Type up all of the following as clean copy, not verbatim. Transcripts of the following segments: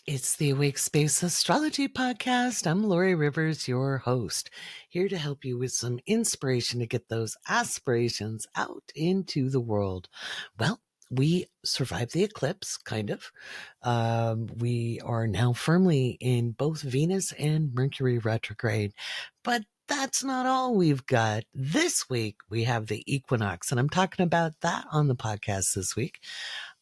It's the Awake Space Astrology Podcast. I'm Laurie Rivers, your host, here to help you with some inspiration to get those aspirations out into the world. Well, we survived the eclipse, kind of. We are now firmly in both Venus and Mercury retrograde, but that's not all we've got. This week, we have the equinox, and I'm talking about that on the podcast this week.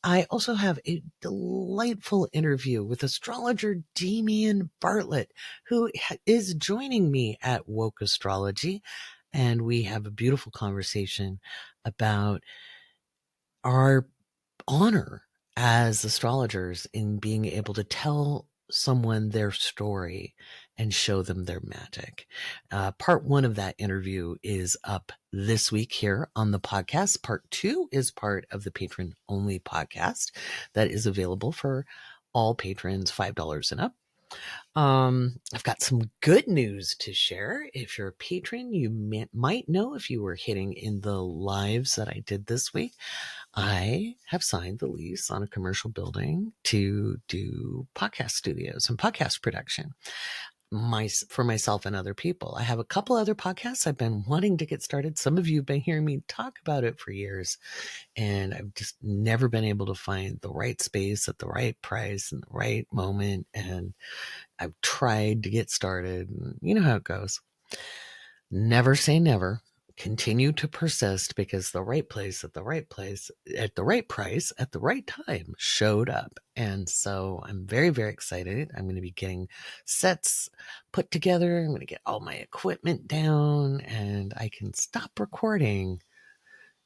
I also have a delightful interview with astrologer Damien Bartlett, who is joining me at Woke Astrology. And we have a beautiful conversation about our honor as astrologers in being able to tell someone their story and show them their magic. Part one of that interview is up this week here on the podcast. Part two is part of the patron only podcast that is available for all patrons $5 and up. I've got some good news to share. If you're a patron, you might know if you were hitting in the lives that I did this week, I have signed the lease on a commercial building to do podcast studios and podcast production for myself and other people. I have a couple other podcasts I've been wanting to get started. Some of you have been hearing me talk about it for years, and I've just never been able to find the right space at the right price and the right moment. And I've tried to get started, and you know how it goes. Never say never. Continue to persist, because the right place at the right place at the right price at the right time showed up. And so I'm very, very excited. I'm going to be getting sets put together. I'm going to get all my equipment down, and I can stop recording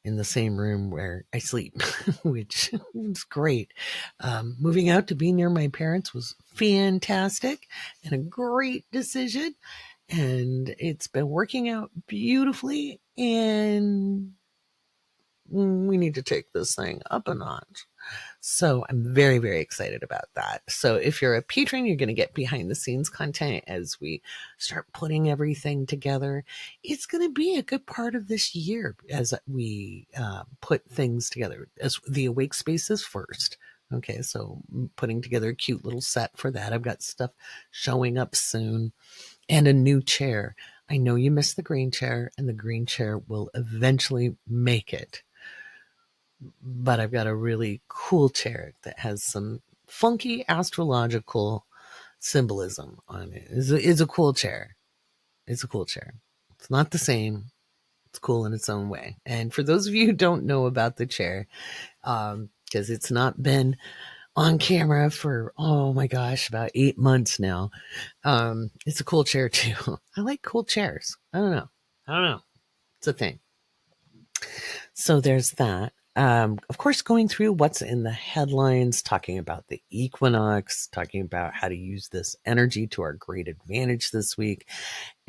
in the same room where I sleep, which is great. Moving out to be near my parents was fantastic and a great decision. And it's been working out beautifully, and we need to take this thing up a notch. So I'm very, very excited about that. So if you're a patron, you're going to get behind the scenes content as we start putting everything together. It's going to be a good part of this year as we put things together. As the Awake Spaces first. Okay, so putting together a cute little set for that. I've got stuff showing up soon. And a new chair. I know you missed the green chair, and the green chair will eventually make it. But I've got a really cool chair that has some funky astrological symbolism on it. It's a cool chair. It's a cool chair. It's not the same. It's cool in its own way. And for those of you who don't know about the chair, because it's not been on camera for, oh my gosh, about 8 months now. It's a cool chair too. I like cool chairs. I don't know. It's a thing. So there's that. Of course, going through what's in the headlines, talking about the equinox, talking about how to use this energy to our great advantage this week.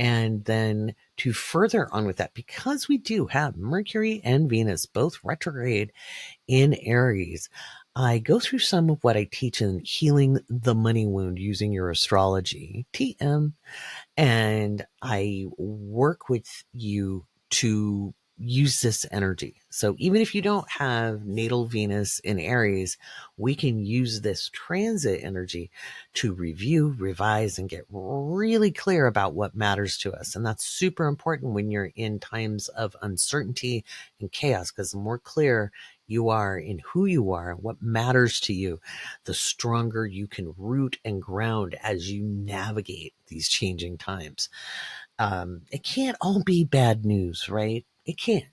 And then to further on with that, because we do have Mercury and Venus both retrograde in Aries, I go through some of what I teach in Healing the Money Wound Using Your Astrology, TM, and I work with you to use this energy. So even if you don't have natal Venus in Aries, we can use this transit energy to review, revise, and get really clear about what matters to us. And that's super important when you're in times of uncertainty and chaos, because the more clear you are in who you are and what matters to you, the stronger you can root and ground as you navigate these changing times. It can't all be bad news, right? It can't.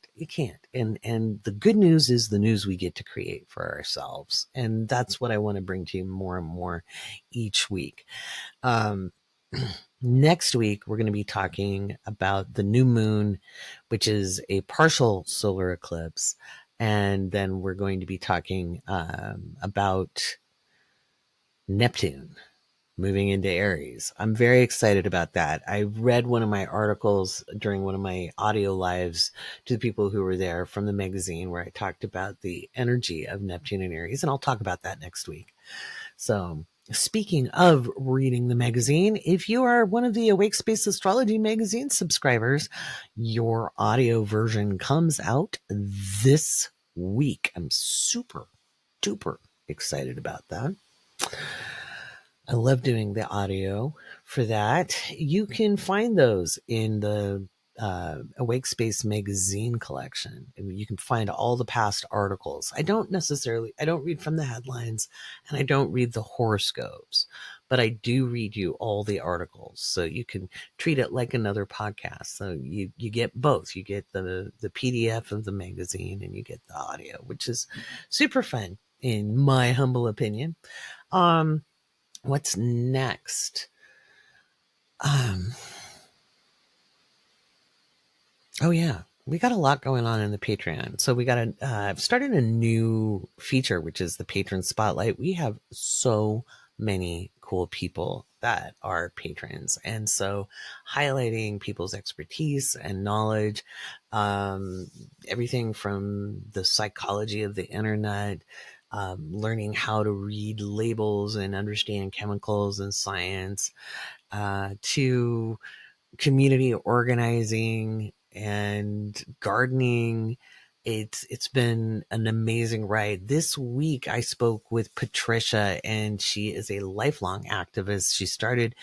And the good news is the news we get to create for ourselves. And that's what I want to bring to you more and more each week. Next week, we're going to be talking about the new moon, which is a partial solar eclipse. And then we're going to be talking about Neptune moving into Aries. I'm very excited about that. I read one of my articles during one of my audio lives to the people who were there from the magazine, where I talked about the energy of Neptune and Aries, and I'll talk about that next week. So speaking of reading the magazine, if you are one of the Awake Space Astrology magazine subscribers, your audio version comes out this week. I'm super duper excited about that. I love doing the audio for that. You can find those in the Awake Space magazine collection. I mean, you can find all the past articles. I don't read from the headlines and I don't read the horoscopes, but I do read you all the articles. So you can treat it like another podcast. So you get both. You get the PDF of the magazine and you get the audio, which is super fun in my humble opinion. What's next? Um, oh yeah, we got a lot going on in the Patreon. So we got I've started a new feature, which is the patron spotlight. We have so many cool people that are patrons. And so highlighting people's expertise and knowledge, everything from the psychology of the internet, learning how to read labels and understand chemicals and science, to community organizing and gardening. It's been an amazing ride. This week I spoke with Patricia, and she is a lifelong activist. She started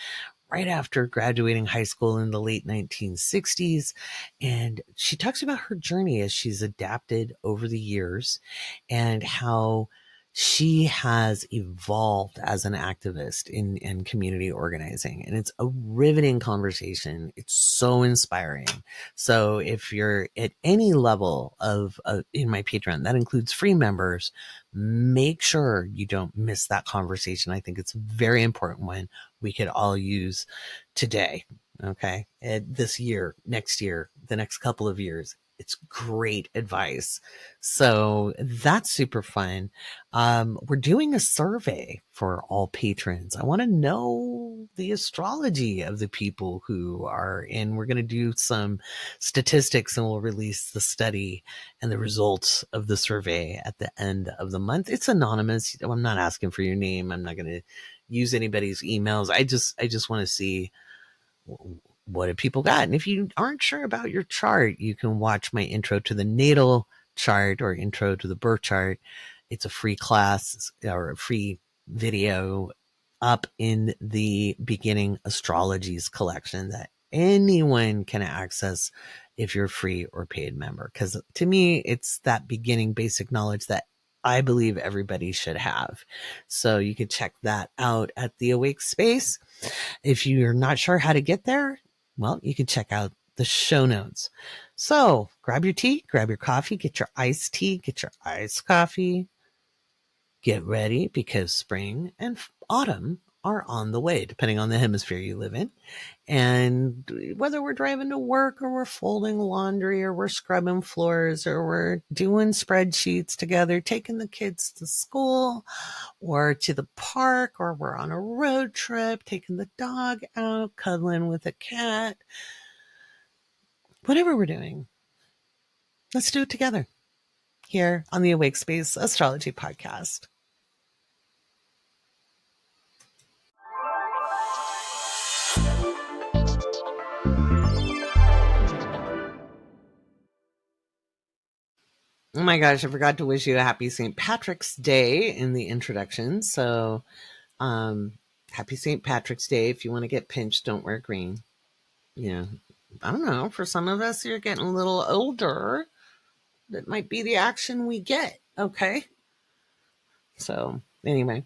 right after graduating high school in the late 1960s. And she talks about her journey as she's adapted over the years and how she has evolved as an activist in community organizing. And it's a riveting conversation. It's so inspiring. So if you're at any level of in my Patreon, that includes free members, make sure you don't miss that conversation. I think it's a very important one we could all use today. Okay. And this year, next year, the next couple of years. It's great advice. So that's super fun. We're doing a survey for all patrons. I want to know the astrology of the people who are in. We're going to do some statistics and we'll release the study and the results of the survey at the end of the month. It's anonymous. I'm not asking for your name. I'm not going to use anybody's emails. I just want to see what do people got. And if you aren't sure about your chart, you can watch my intro to the natal chart or intro to the birth chart. It's a free class or a free video up in the beginning astrologies collection that anyone can access if you're free or paid member. Because to me, it's that beginning basic knowledge that I believe everybody should have. So you can check that out at the Awake Space. If you're not sure how to get there, well, you can check out the show notes. So grab your tea, grab your coffee, get your iced tea, get your iced coffee. Get ready because spring and autumn are on the way, depending on the hemisphere you live in. And whether we're driving to work or we're folding laundry or we're scrubbing floors or we're doing spreadsheets together, taking the kids to school or to the park, or we're on a road trip, taking the dog out, cuddling with a cat, whatever we're doing, let's do it together here on the Awake Space Astrology Podcast. Oh my gosh, I forgot to wish you a happy St. Patrick's Day in the introduction. So, happy St. Patrick's Day. If you want to get pinched, don't wear green. Yeah. I don't know. For some of us, you're getting a little older. That might be the action we get. Okay. So, anyway,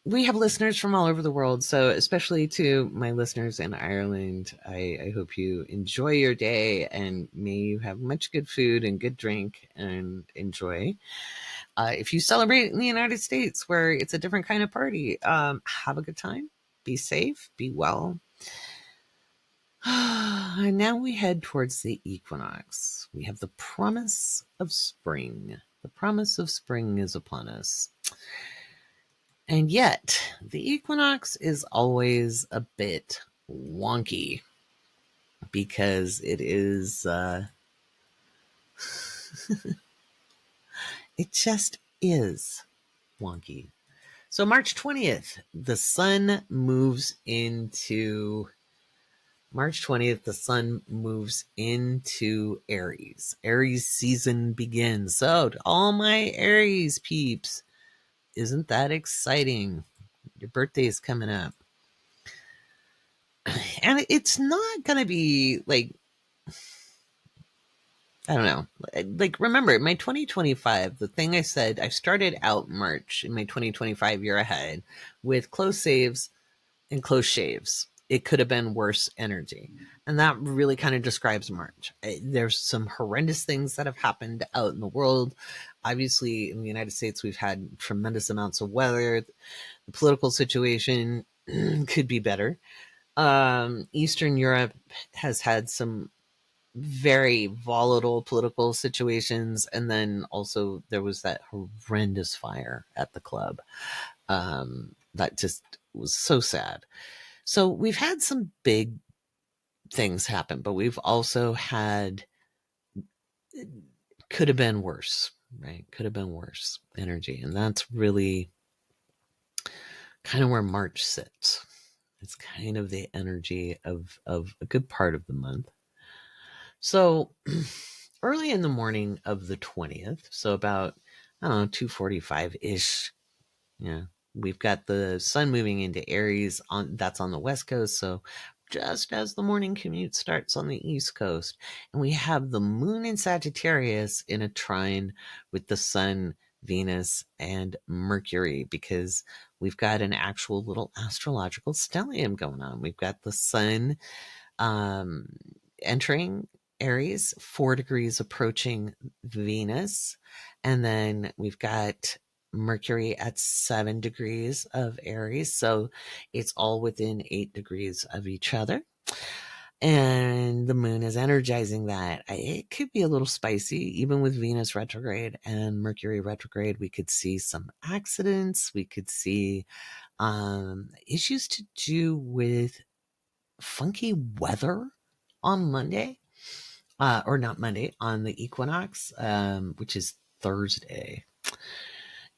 we have listeners from all over the world. So, especially to my listeners in Ireland, I hope you enjoy your day and may you have much good food and good drink and enjoy. If you celebrate in the United States where it's a different kind of party, have a good time, be safe, be well. And now we head towards the equinox. We have the promise of spring. The promise of spring is upon us. And yet, the equinox is always a bit wonky because it is, it just is wonky. So March 20th, the sun moves into Aries. Aries season begins. So to all my Aries peeps, isn't that exciting? Your birthday is coming up. And it's not going to be like, I don't know. Like, remember, my 2025, the thing I said, I started out March in my 2025 year ahead with close saves and close shaves. It could have been worse energy. And that really kind of describes March. There's some horrendous things that have happened out in the world. Obviously, in the United States, we've had tremendous amounts of weather. The political situation could be better. Eastern Europe has had some very volatile political situations, and then also there was that horrendous fire at the club that just was so sad. So we've had some big things happen, but we've also had, could have been worse, right? Could have been worse energy, and that's really kind of where March sits. It's kind of the energy of a good part of the month. So early in the morning of the 20th, so about, I don't know, 2:45-ish, yeah, we've got the sun moving into Aries, that's on the west coast, so just as the morning commute starts on the east coast. And we have the moon in Sagittarius in a trine with the sun, Venus, and Mercury, because we've got an actual little astrological stellium going on. We've got the sun entering Aries, 4 degrees approaching Venus. And then we've got Mercury at 7 degrees of Aries. So it's all within 8 degrees of each other. And the moon is energizing that. It could be a little spicy, even with Venus retrograde and Mercury retrograde. We could see some accidents. We could see issues to do with funky weather on Monday, or not Monday, on the equinox, which is Thursday.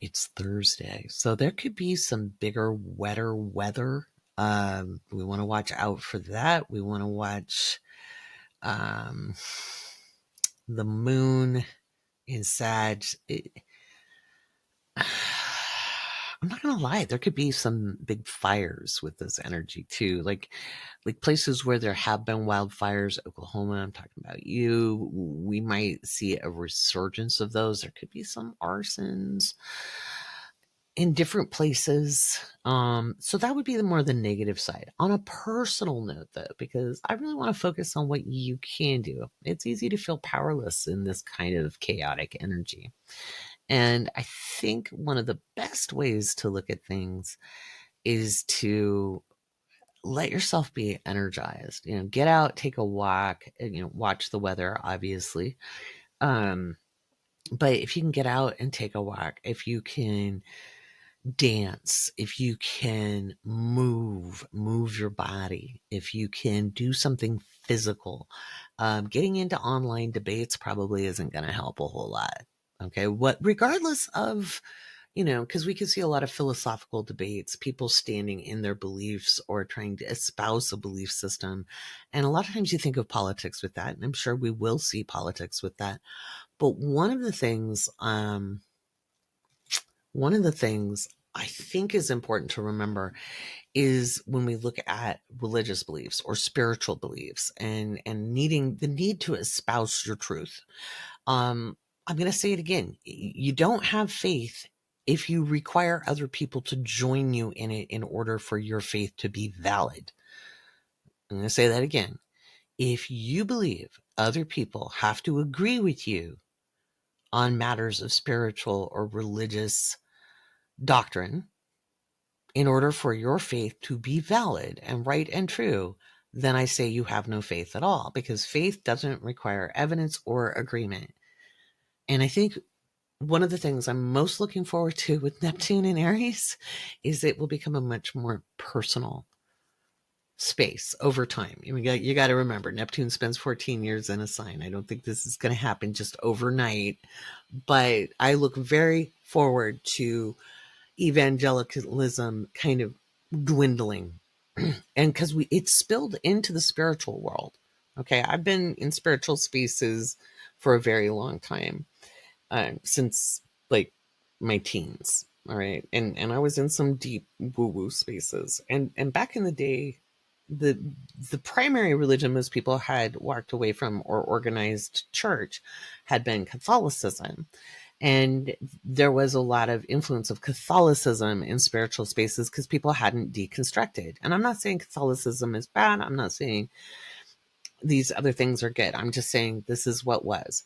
It's Thursday. So there could be some bigger, wetter weather. We want to watch out for that. We want to watch the moon in Sag. I'm not gonna lie, there could be some big fires with this energy too. Like places where there have been wildfires, Oklahoma, I'm talking about you. We might see a resurgence of those. There could be some arsons in different places. So that would be more the negative side. On a personal note, though, because I really want to focus on what you can do. It's easy to feel powerless in this kind of chaotic energy. And I think one of the best ways to look at things is to let yourself be energized. Get out, take a walk, watch the weather, obviously. But if you can get out and take a walk, if you can dance, if you can move your body, if you can do something physical, getting into online debates probably isn't going to help a whole lot. Okay. Regardless of, because we can see a lot of philosophical debates, people standing in their beliefs or trying to espouse a belief system. And a lot of times you think of politics with that, and I'm sure we will see politics with that. But one of the things I think is important to remember is when we look at religious beliefs or spiritual beliefs and needing the need to espouse your truth. I'm going to say it again. You don't have faith if you require other people to join you in it in order for your faith to be valid. I'm going to say that again. If you believe other people have to agree with you on matters of spiritual or religious doctrine in order for your faith to be valid and right and true, then I say you have no faith at all, because faith doesn't require evidence or agreement. And I think one of the things I'm most looking forward to with Neptune and Aries is it will become a much more personal space over time. You got to remember, Neptune spends 14 years in a sign. I don't think this is going to happen just overnight, but I look very forward to evangelicalism kind of dwindling. And because it's spilled into the spiritual world. Okay, I've been in spiritual spaces for a very long time, since like my teens. All right. And I was in some deep woo-woo spaces. And back in the day, the the primary religion most people had walked away from or organized church had been Catholicism. And there was a lot of influence of Catholicism in spiritual spaces because people hadn't deconstructed. And I'm not saying Catholicism is bad. I'm not saying these other things are good. I'm just saying this is what was.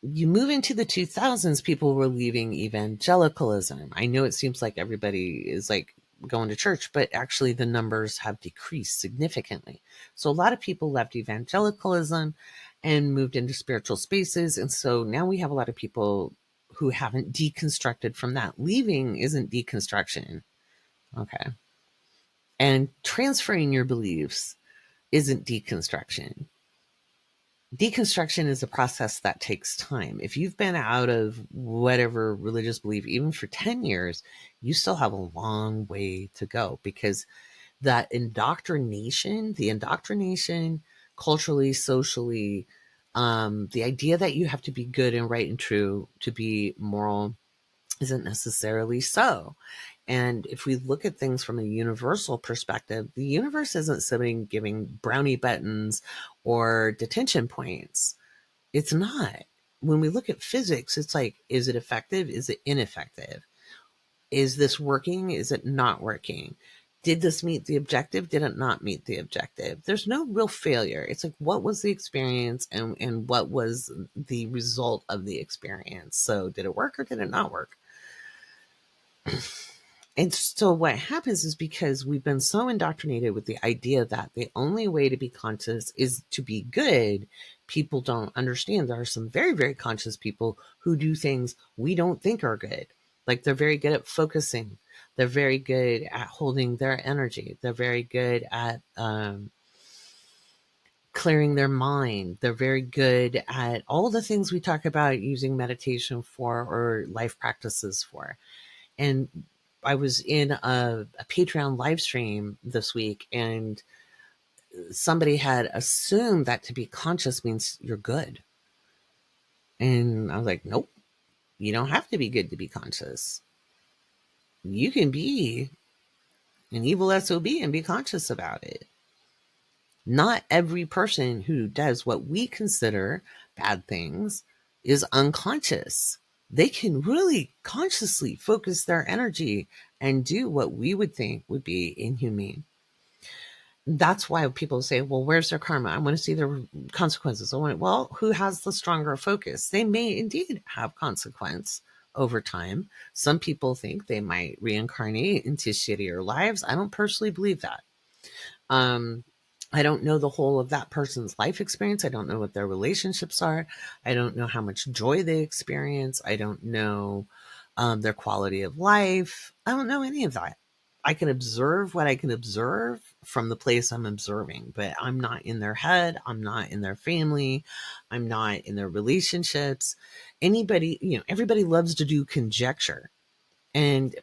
You move into the 2000s, people were leaving evangelicalism. I know it seems like everybody is like going to church, but actually the numbers have decreased significantly. So a lot of people left evangelicalism and moved into spiritual spaces. And so now we have a lot of people who haven't deconstructed from that. Leaving isn't deconstruction. Okay. And transferring your beliefs isn't deconstruction. Deconstruction is a process that takes time. If you've been out of whatever religious belief, even for 10 years, you still have a long way to go, because that the indoctrination culturally, socially, the idea that you have to be good and right and true to be moral isn't necessarily so. And if we look at things from a universal perspective, the universe isn't sitting giving brownie buttons or detention points. It's not. When we look at physics, it's like, is it effective? Is it ineffective? Is this working? Is it not working? Did this meet the objective? Did it not meet the objective? There's no real failure. It's like, what was the experience and what was the result of the experience? So did it work or did it not work? And so what happens is, because we've been so indoctrinated with the idea that the only way to be conscious is to be good, people don't understand there are some very, very conscious people who do things we don't think are good. Like, they're very good at focusing. They're very good at holding their energy. They're very good at clearing their mind. They're very good at all the things we talk about using meditation for or life practices for. And I was in a Patreon live stream this week, and somebody had assumed that to be conscious means you're good. And I was like, nope, you don't have to be good to be conscious. You can be an evil SOB and be conscious about it. Not every person who does what we consider bad things is unconscious. They can really consciously focus their energy and do what we would think would be inhumane. That's why people say, well, where's their karma? I want to see their consequences. Well, who has the stronger focus? They may indeed have consequence over time. Some people think they might reincarnate into shittier lives. I don't personally believe that. I don't know the whole of that person's life experience. I don't know what their relationships are. I don't know how much joy they experience. I don't know their quality of life. I don't know any of that. I can observe what I can observe from the place I'm observing, but I'm not in their head. I'm not in their family. I'm not in their relationships. Everybody loves to do conjecture, and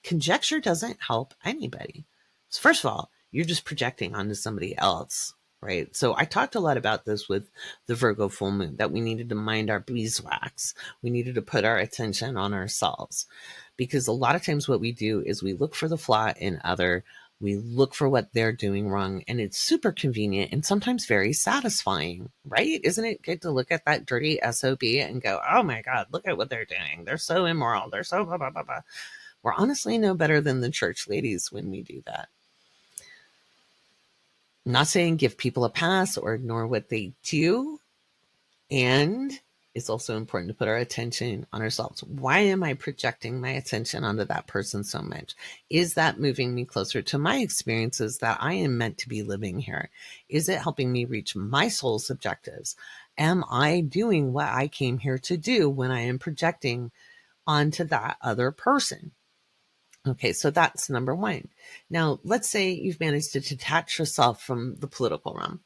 conjecture doesn't help anybody. So first of all, you're just projecting onto somebody else, right? So I talked a lot about this with the Virgo full moon, that we needed to mind our beeswax. We needed to put our attention on ourselves, because a lot of times what we do is we look for the flaw in other, we look for what they're doing wrong, and it's super convenient and sometimes very satisfying, right? Isn't it good to look at that dirty SOB and go, oh my God, look at what they're doing. They're so immoral. They're so blah, blah, blah, blah. We're honestly no better than the church ladies when we do that. I'm not saying give people a pass or ignore what they do. And it's also important to put our attention on ourselves. Why am I projecting my attention onto that person so much? Is that moving me closer to my experiences that I am meant to be living here? Is it helping me reach my soul's objectives? Am I doing what I came here to do when I am projecting onto that other person? Okay, so that's number one. Now, let's say you've managed to detach yourself from the political realm,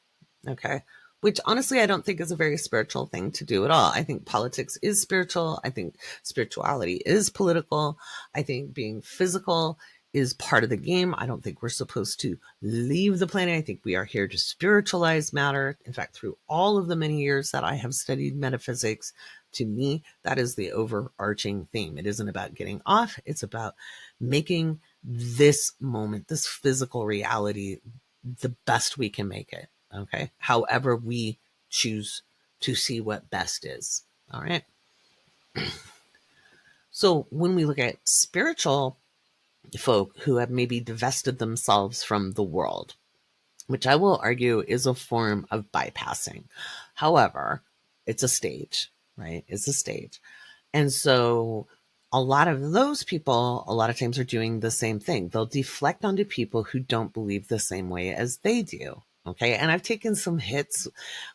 okay, which honestly I don't think is a very spiritual thing to do at all. I think politics is spiritual. I think spirituality is political. I think being physical is part of the game. I don't think we're supposed to leave the planet. I think we are here to spiritualize matter. In fact, through all of the many years that I have studied metaphysics, To me, that is the overarching theme. It isn't about getting off. It's about making this moment, this physical reality, the best we can make it. Okay. However we choose to see what best is. All right. So when we look at spiritual folk who have maybe divested themselves from the world, which I will argue is a form of bypassing. However, it's a stage, right? It's a stage. And so a lot of those people, a lot of times, are doing the same thing. They'll deflect onto people who don't believe the same way as they do. Okay. And I've taken some hits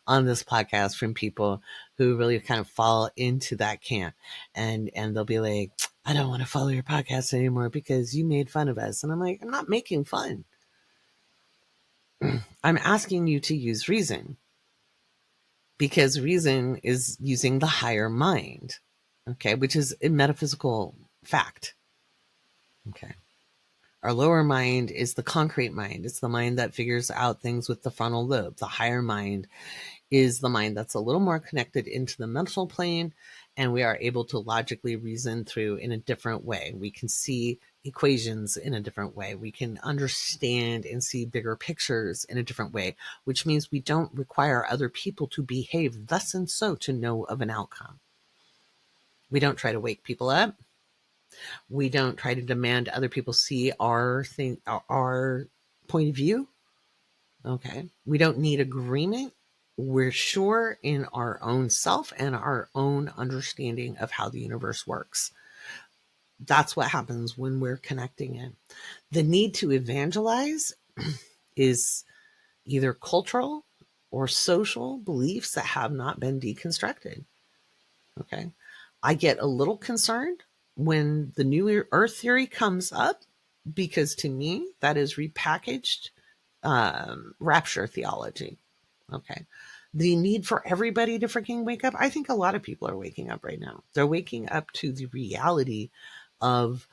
on this podcast from people who really kind of fall into that camp. And they'll be like, I don't want to follow your podcast anymore because you made fun of us. And I'm like, I'm not making fun. I'm asking you to use reason, because reason is using the higher mind, okay, which is a metaphysical fact. Okay. Our lower mind is the concrete mind. It's the mind that figures out things with the frontal lobe. The higher mind is the mind that's a little more connected into the mental plane, and we are able to logically reason through in a different way. We can see equations in a different way. We can understand and see bigger pictures in a different way, which means we don't require other people to behave thus and so to know of an outcome. We don't try to wake people up. We don't try to demand other people see our point of view. Okay. We don't need agreement. We're sure in our own self and our own understanding of how the universe works. That's what happens when we're connecting in. The need to evangelize is either cultural or social beliefs that have not been deconstructed. Okay. I get a little concerned when the new earth theory comes up, because to me, that is repackaged rapture theology. Okay. The need for everybody to freaking wake up. I think a lot of people are waking up right now. They're waking up to the reality of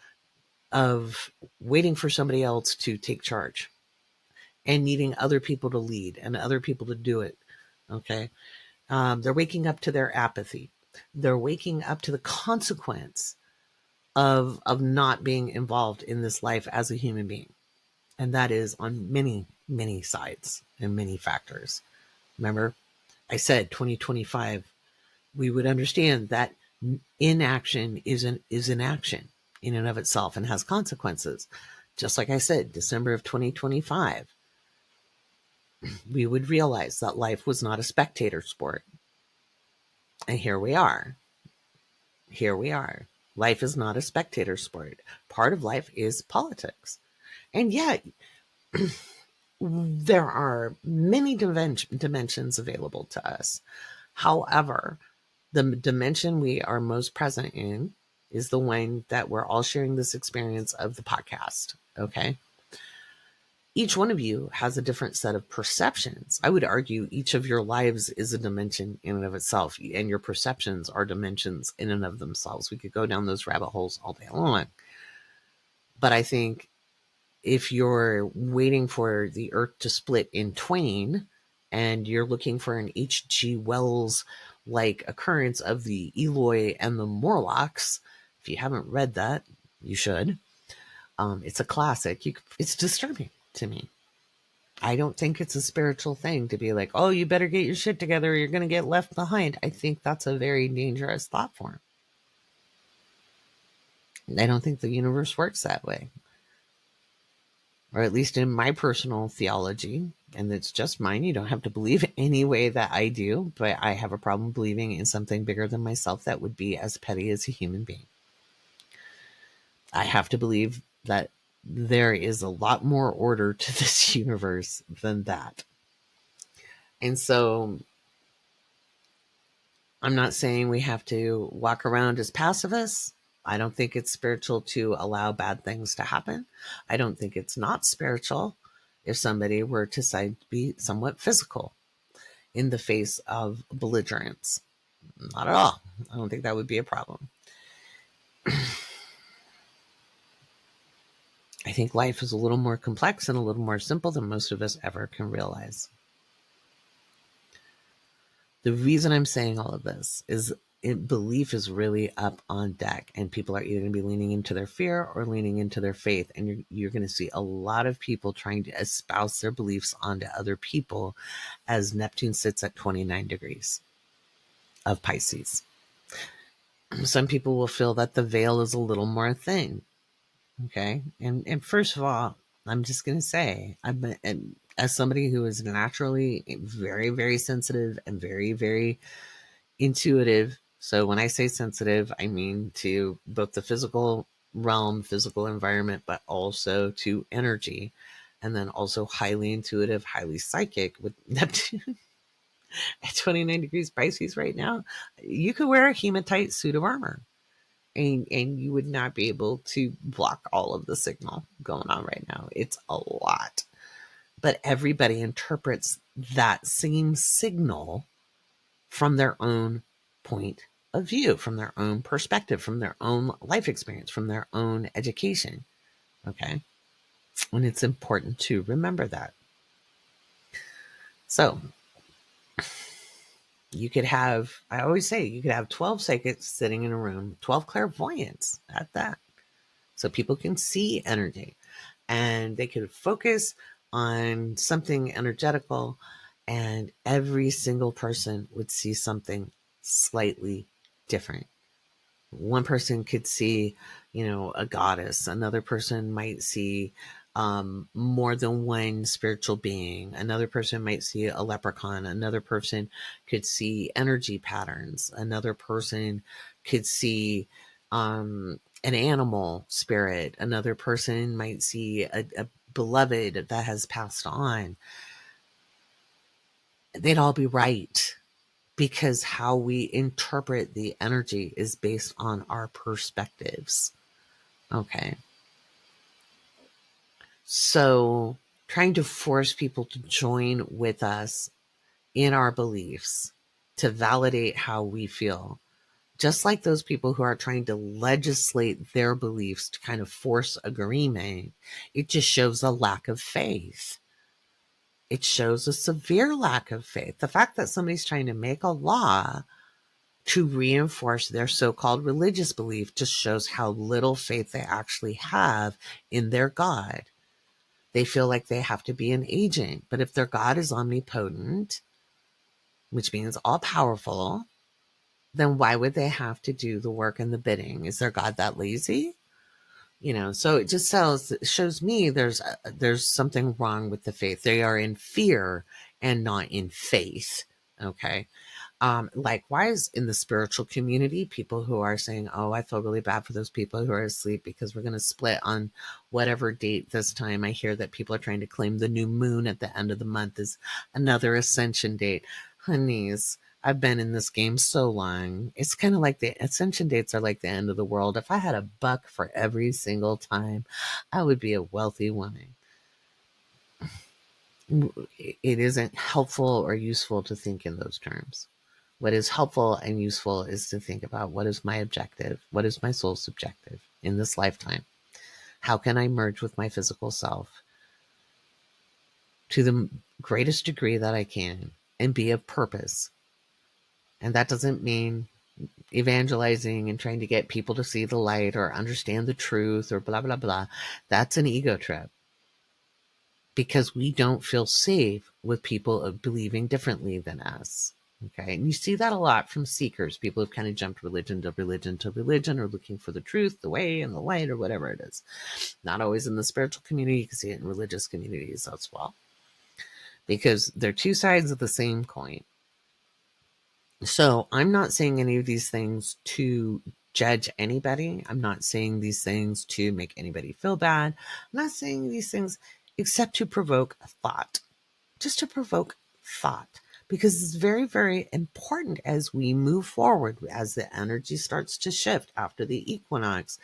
waiting for somebody else to take charge and needing other people to lead and other people to do it. Okay. They're waking up to their apathy. They're waking up to the consequence of not being involved in this life as a human being. And that is on many, many sides and many factors. Remember, I said 2025, we would understand that inaction is an action in and of itself and has consequences. Just like I said, December of 2025, we would realize that life was not a spectator sport. And here we are. Here we are. Life is not a spectator sport. Part of life is politics. And yet, there are many dimensions available to us. However, the dimension we are most present in is the one that we're all sharing this experience of the podcast. Okay. Each one of you has a different set of perceptions. I would argue each of your lives is a dimension in and of itself, and your perceptions are dimensions in and of themselves. We could go down those rabbit holes all day long. But I think if you're waiting for the earth to split in twain and you're looking for an H.G. Wells like occurrence of the Eloi and the Morlocks, if you haven't read that, you should. It's a classic. It's disturbing to me. I don't think it's a spiritual thing to be like, oh, you better get your shit together or you're going to get left behind. I think that's a very dangerous thought form. I don't think the universe works that way. Or at least in my personal theology, and it's just mine. You don't have to believe any way that I do, but I have a problem believing in something bigger than myself that would be as petty as a human being. I have to believe that there is a lot more order to this universe than that. And so I'm not saying we have to walk around as pacifists. I don't think it's spiritual to allow bad things to happen. I don't think it's not spiritual if somebody were to decide to be somewhat physical in the face of belligerence. Not at all. I don't think that would be a problem. I think life is a little more complex and a little more simple than most of us ever can realize. The reason I'm saying all of this is belief is really up on deck, and people are either going to be leaning into their fear or leaning into their faith. And you're going to see a lot of people trying to espouse their beliefs onto other people as Neptune sits at 29 degrees of Pisces. Some people will feel that the veil is a little more thin. Okay. And first of all, I'm just going to say, as somebody who is naturally very, very sensitive and very, very intuitive. So when I say sensitive, I mean to both the physical realm, physical environment, but also to energy. And then also highly intuitive, highly psychic with Neptune at 29 degrees Pisces right now. You could wear a hematite suit of armor and you would not be able to block all of the signal going on right now. It's a lot. But everybody interprets that same signal from their own point of view, from their own perspective, from their own life experience, from their own education. Okay. And it's important to remember that. So you could have, I always say, you could have 12 psychics sitting in a room, 12 clairvoyants at that. So people can see energy and they could focus on something energetical, and every single person would see something slightly different. One person could see, a goddess. Another person might see more than one spiritual being. Another person might see a leprechaun. Another person could see energy patterns. Another person could see an animal spirit. Another person might see a beloved that has passed on. They'd all be right, because how we interpret the energy is based on our perspectives. Okay. So trying to force people to join with us in our beliefs to validate how we feel, just like those people who are trying to legislate their beliefs to kind of force agreement, it just shows a lack of faith. It shows a severe lack of faith. The fact that somebody's trying to make a law to reinforce their so-called religious belief just shows how little faith they actually have in their God. They feel like they have to be an agent. But if their God is omnipotent, which means all-powerful, then why would they have to do the work and the bidding? Is their God that lazy? So it just shows me there's something wrong with the faith. They are in fear and not in faith. Okay. Likewise, in the spiritual community, people who are saying, oh, I feel really bad for those people who are asleep because we're going to split on whatever date this time. I hear that people are trying to claim the new moon at the end of the month is another ascension date. Honeys, I've been in this game so long. It's kind of like the ascension dates are like the end of the world. If I had $1 for every single time, I would be a wealthy woman. It isn't helpful or useful to think in those terms. What is helpful and useful is to think about, what is my objective? What is my soul's objective in this lifetime? How can I merge with my physical self to the greatest degree that I can and be of purpose? And that doesn't mean evangelizing and trying to get people to see the light or understand the truth or blah, blah, blah. That's an ego trip, because we don't feel safe with people believing differently than us. Okay. And you see that a lot from seekers. People have kind of jumped religion to religion to religion, or looking for the truth, the way, and the light, or whatever it is. Not always in the spiritual community. You can see it in religious communities as well, because they're two sides of the same coin. So I'm not saying any of these things to judge anybody. I'm not saying these things to make anybody feel bad. I'm not saying these things except to provoke thought. Just to provoke thought, because it's very, very important as we move forward, as the energy starts to shift after the equinox.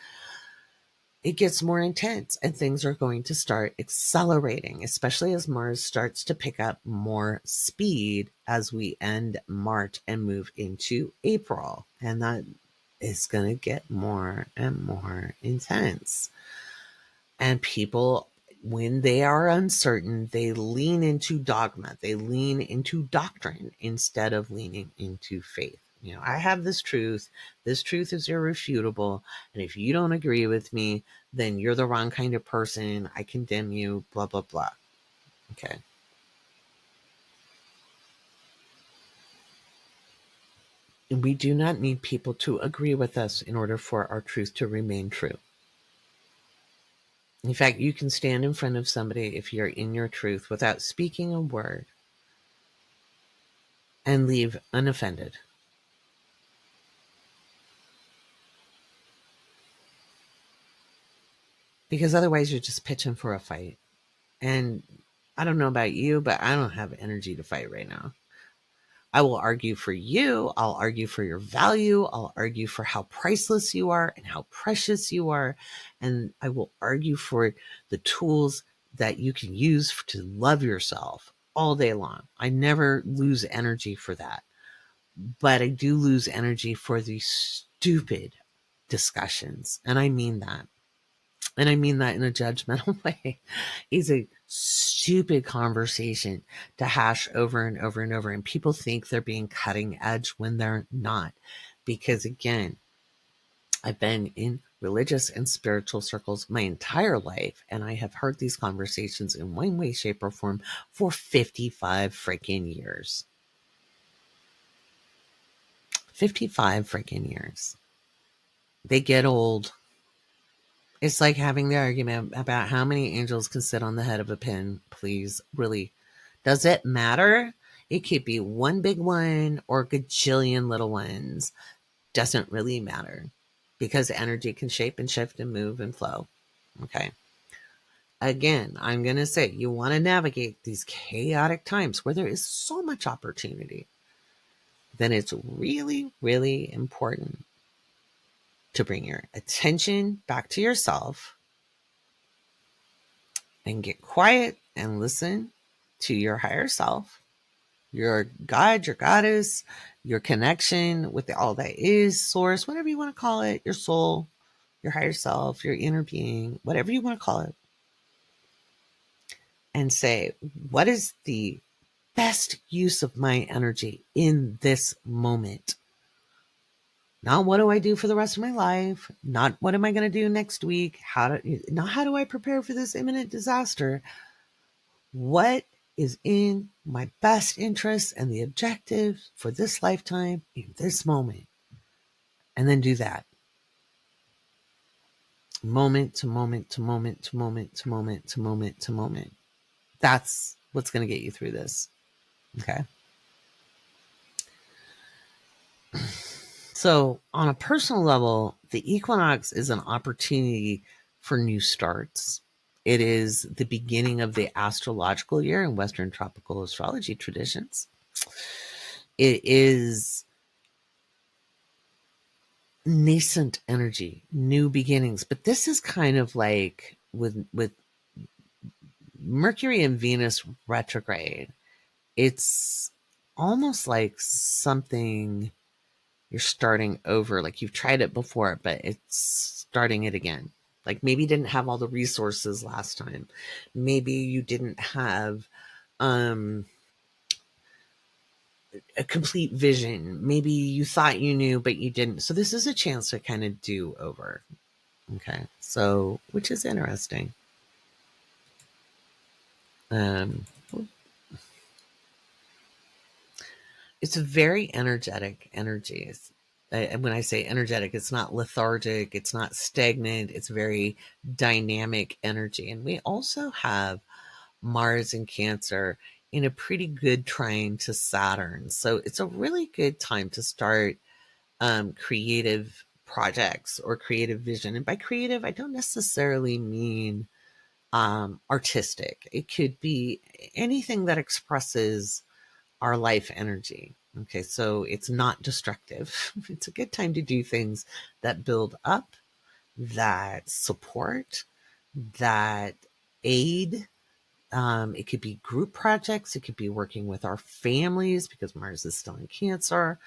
It gets more intense and things are going to start accelerating, especially as Mars starts to pick up more speed as we end March and move into April. And that is going to get more and more intense. And people, when they are uncertain, they lean into dogma. They lean into doctrine instead of leaning into faith. I have this truth. This truth is irrefutable. And if you don't agree with me, then you're the wrong kind of person. I condemn you, blah, blah, blah. Okay. And we do not need people to agree with us in order for our truth to remain true. In fact, you can stand in front of somebody if you're in your truth without speaking a word and leave unoffended. Because otherwise you're just pitching for a fight. And I don't know about you, but I don't have energy to fight right now. I will argue for you. I'll argue for your value. I'll argue for how priceless you are and how precious you are. And I will argue for the tools that you can use to love yourself all day long. I never lose energy for that. But I do lose energy for these stupid discussions. And I mean that. And I mean that in a judgmental way. It's a stupid conversation to hash over and over and over. And people think they're being cutting edge when they're not. Because again, I've been in religious and spiritual circles my entire life. And I have heard these conversations in one way, shape, or form for 55 freaking years. 55 freaking years. They get old. It's like having the argument about how many angels can sit on the head of a pin. Please, really. Does it matter? It could be one big one or a gajillion little ones. Doesn't really matter because energy can shape and shift and move and flow. Okay. Again, I'm going to say you want to navigate these chaotic times where there is so much opportunity. Then it's really, really important to bring your attention back to yourself and get quiet and listen to your higher self, your God, your goddess, your connection with all that is, source, whatever you want to call it, your soul, your higher self, your inner being, whatever you want to call it, and say, what is the best use of my energy in this moment? Not what do I do for the rest of my life? Not what am I going to do next week? Not how do I prepare for this imminent disaster? What is in my best interest and the objective for this lifetime in this moment? And then do that. Moment to moment to moment to moment to moment to moment to moment. That's what's going to get you through this. Okay. So, on a personal level, the equinox is an opportunity for new starts. It is the beginning of the astrological year in Western tropical astrology traditions. It is nascent energy, new beginnings. But this is kind of like with Mercury and Venus retrograde. It's almost like something you're starting over, like you've tried it before, but it's starting it again. Like maybe you didn't have all the resources last time. Maybe you didn't have a complete vision. Maybe you thought you knew, but you didn't. So this is a chance to kind of do over. Okay. So, which is interesting. It's a very energetic energy. When I say energetic, it's not lethargic, it's not stagnant, it's very dynamic energy. And we also have Mars in Cancer in a pretty good trine to Saturn. So it's a really good time to start creative projects or creative vision. And by creative, I don't necessarily mean artistic. It could be anything that expresses our life energy. Okay, so it's not destructive. It's a good time to do things that build up, that support, that aid. It could be group projects. It could be working with our families because Mars is still in Cancer.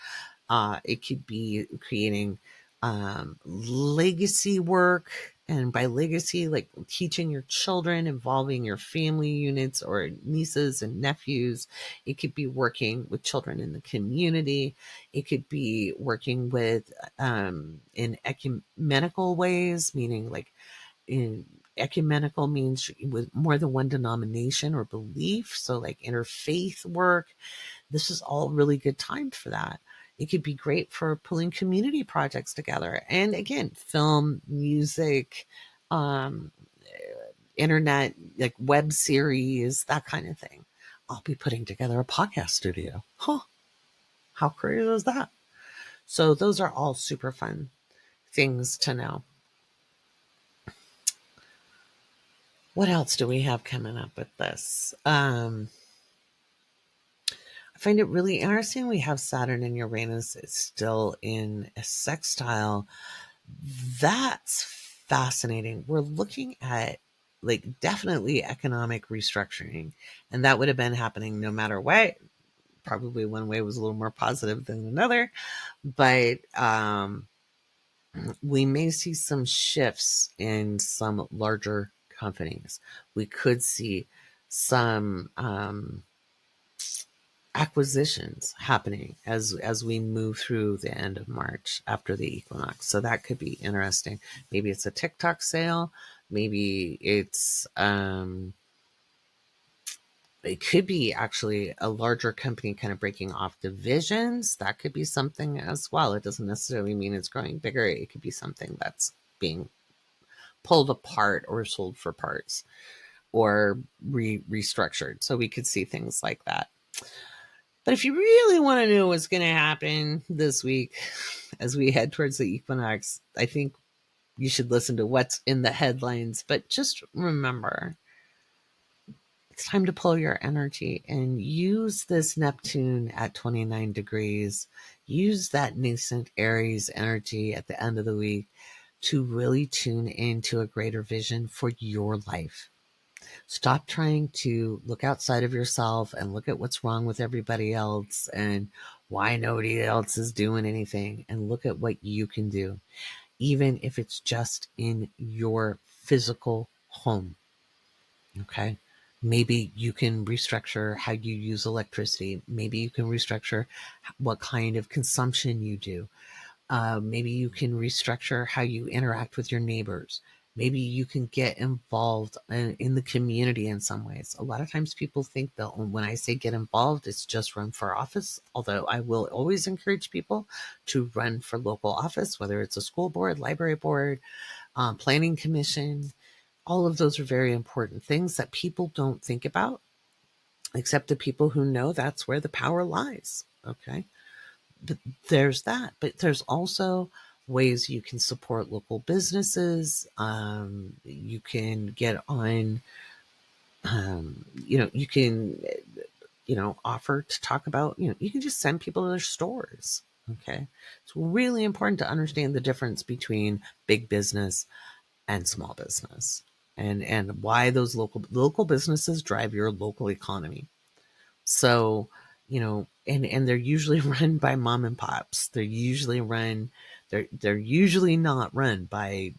It could be creating legacy work. And by legacy, like teaching your children, involving your family units or nieces and nephews. It could be working with children in the community. It could be working with in ecumenical ways, meaning like in ecumenical means with more than one denomination or belief. So like interfaith work, this is all really good time for that. It could be great for pulling community projects together. And again, film, music, um, internet, like web series, that kind of thing. I'll be putting together a podcast studio. Huh. How crazy is that? So those are all super fun things to know. What else do we have coming up with this? I find it really interesting. We have Saturn and Uranus is still in a sextile. That's fascinating. We're looking at like definitely economic restructuring, and that would have been happening no matter what. Probably one way was a little more positive than another, but we may see some shifts in some larger companies. We could see some acquisitions happening as we move through the end of March after the equinox. So that could be interesting. Maybe it's a TikTok sale. Maybe it could be actually a larger company kind of breaking off divisions. That could be something as well. It doesn't necessarily mean it's growing bigger. It could be something that's being pulled apart or sold for parts or restructured. So we could see things like that. But if you really want to know what's going to happen this week as we head towards the equinox, I think you should listen to what's in the headlines. But just remember, it's time to pull your energy and use this Neptune at 29 degrees. Use that nascent Aries energy at the end of the week to really tune into a greater vision for your life. Stop trying to look outside of yourself and look at what's wrong with everybody else and why nobody else is doing anything, and look at what you can do, even if it's just in your physical home. Okay. Maybe you can restructure how you use electricity. Maybe you can restructure what kind of consumption you do. Maybe you can restructure how you interact with your neighbors. Maybe you can get involved in the community in some ways. A lot of times people think that when I say get involved, it's just run for office. Although I will always encourage people to run for local office, whether it's a school board, library board, planning commission. All of those are very important things that people don't think about, except the people who know that's where the power lies. Okay. But there's that. But there's also ways you can support local businesses. You can get on, you can, offer to talk about, you can just send people to their stores. Okay. It's really important to understand the difference between big business and small business, and why those local businesses drive your local economy. So, and they're usually run by mom and pops. They're usually not run by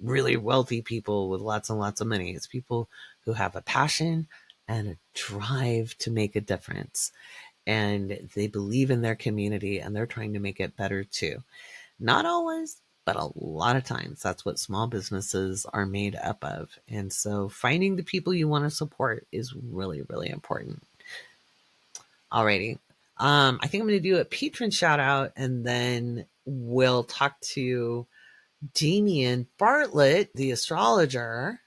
really wealthy people with lots and lots of money. It's people who have a passion and a drive to make a difference, and they believe in their community, and they're trying to make it better too. Not always, but a lot of times that's what small businesses are made up of. And so finding the people you want to support is really, really important. Alrighty. I think I'm going to do a patron shout out, and then we'll talk to Damien Bartlett, the astrologer,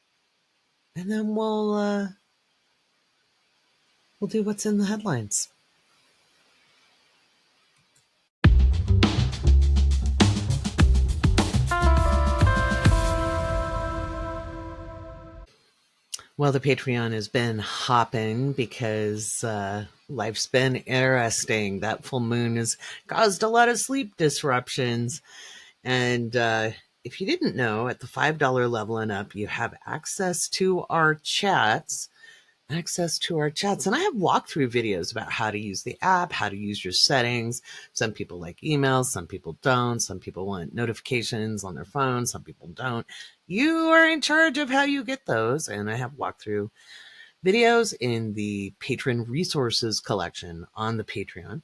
and then we'll do what's in the headlines. Well, the Patreon has been hopping because life's been interesting. That full moon has caused a lot of sleep disruptions. And if you didn't know, at the $5 level and up, you have access to our chats. access to our chats. And I have walkthrough videos about how to use the app, how to use your settings. Some people like emails, some people don't. Some people want notifications on their phone, some people don't. You are in charge of how you get those. And I have walkthrough videos in the patron resources collection on the Patreon.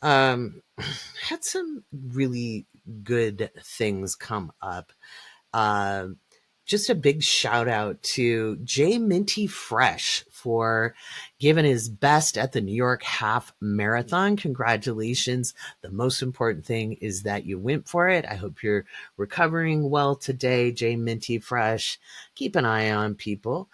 Had some really good things come up. Just a big shout out to Jay Minty Fresh for giving his best at the New York Half Marathon. Congratulations. The most important thing is that you went for it. I hope you're recovering well today, Jay Minty Fresh. Keep an eye on people.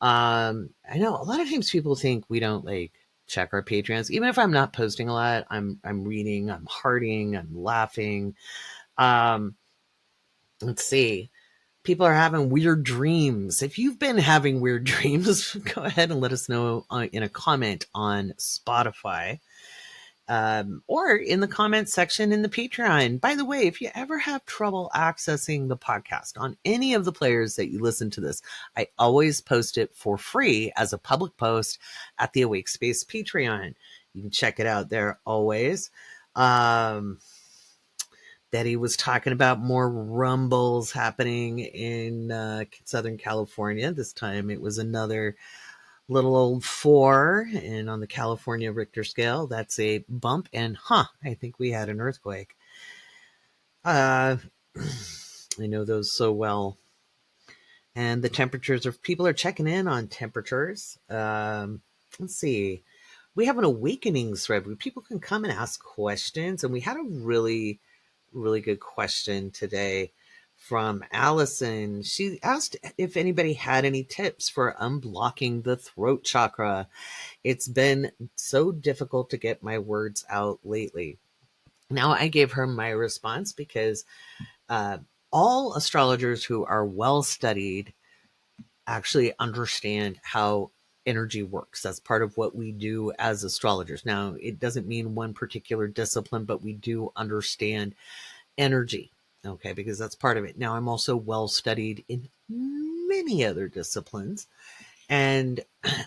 I know a lot of times people think we don't like check our Patreons. Even if I'm not posting a lot, I'm reading, I'm hearting, I'm laughing. Let's see. People are having weird dreams. If you've been having weird dreams, go ahead and let us know in a comment on Spotify or in the comment section in the Patreon. By the way, if you ever have trouble accessing the podcast on any of the players that you listen to this, I always post it for free as a public post at the Awake Space Patreon. You can check it out there always. Betty was talking about more rumbles happening in Southern California. This time it was another little old 4, and on the California Richter scale, that's a bump. And I think we had an earthquake. I know those so well. And the temperatures, if people are checking in on temperatures, let's see. We have an awakenings thread where people can come and ask questions, and we had a really good question today from Allison. She asked if anybody had any tips for unblocking the throat chakra. It's been so difficult to get my words out lately. Now, I gave her my response because all astrologers who are well studied actually understand how energy works. That's part of what we do as astrologers. Now, it doesn't mean one particular discipline, but we do understand energy, okay, because that's part of it. Now, I'm also well studied in many other disciplines, and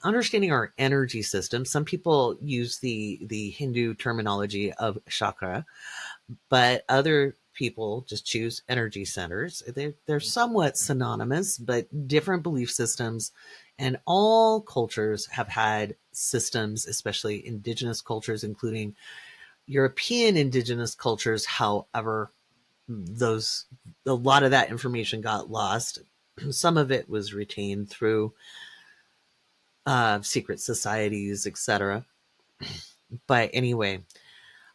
understanding our energy system. Some people use the Hindu terminology of chakra, but other people just choose energy centers. They're somewhat synonymous, but different belief systems. And all cultures have had systems, especially indigenous cultures, including European indigenous cultures. However, a lot of that information got lost. Some of it was retained through secret societies, etc. But anyway,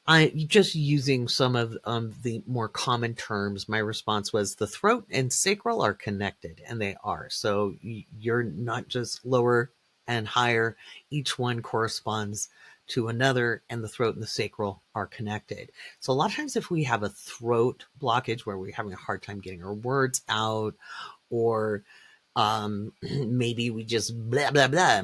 I just using some of the more common terms. My response was the throat and sacral are connected, and they are. So you're not just lower and higher. Each one corresponds to another, and the throat and the sacral are connected. So a lot of times if we have a throat blockage where we're having a hard time getting our words out, or maybe we just blah blah blah,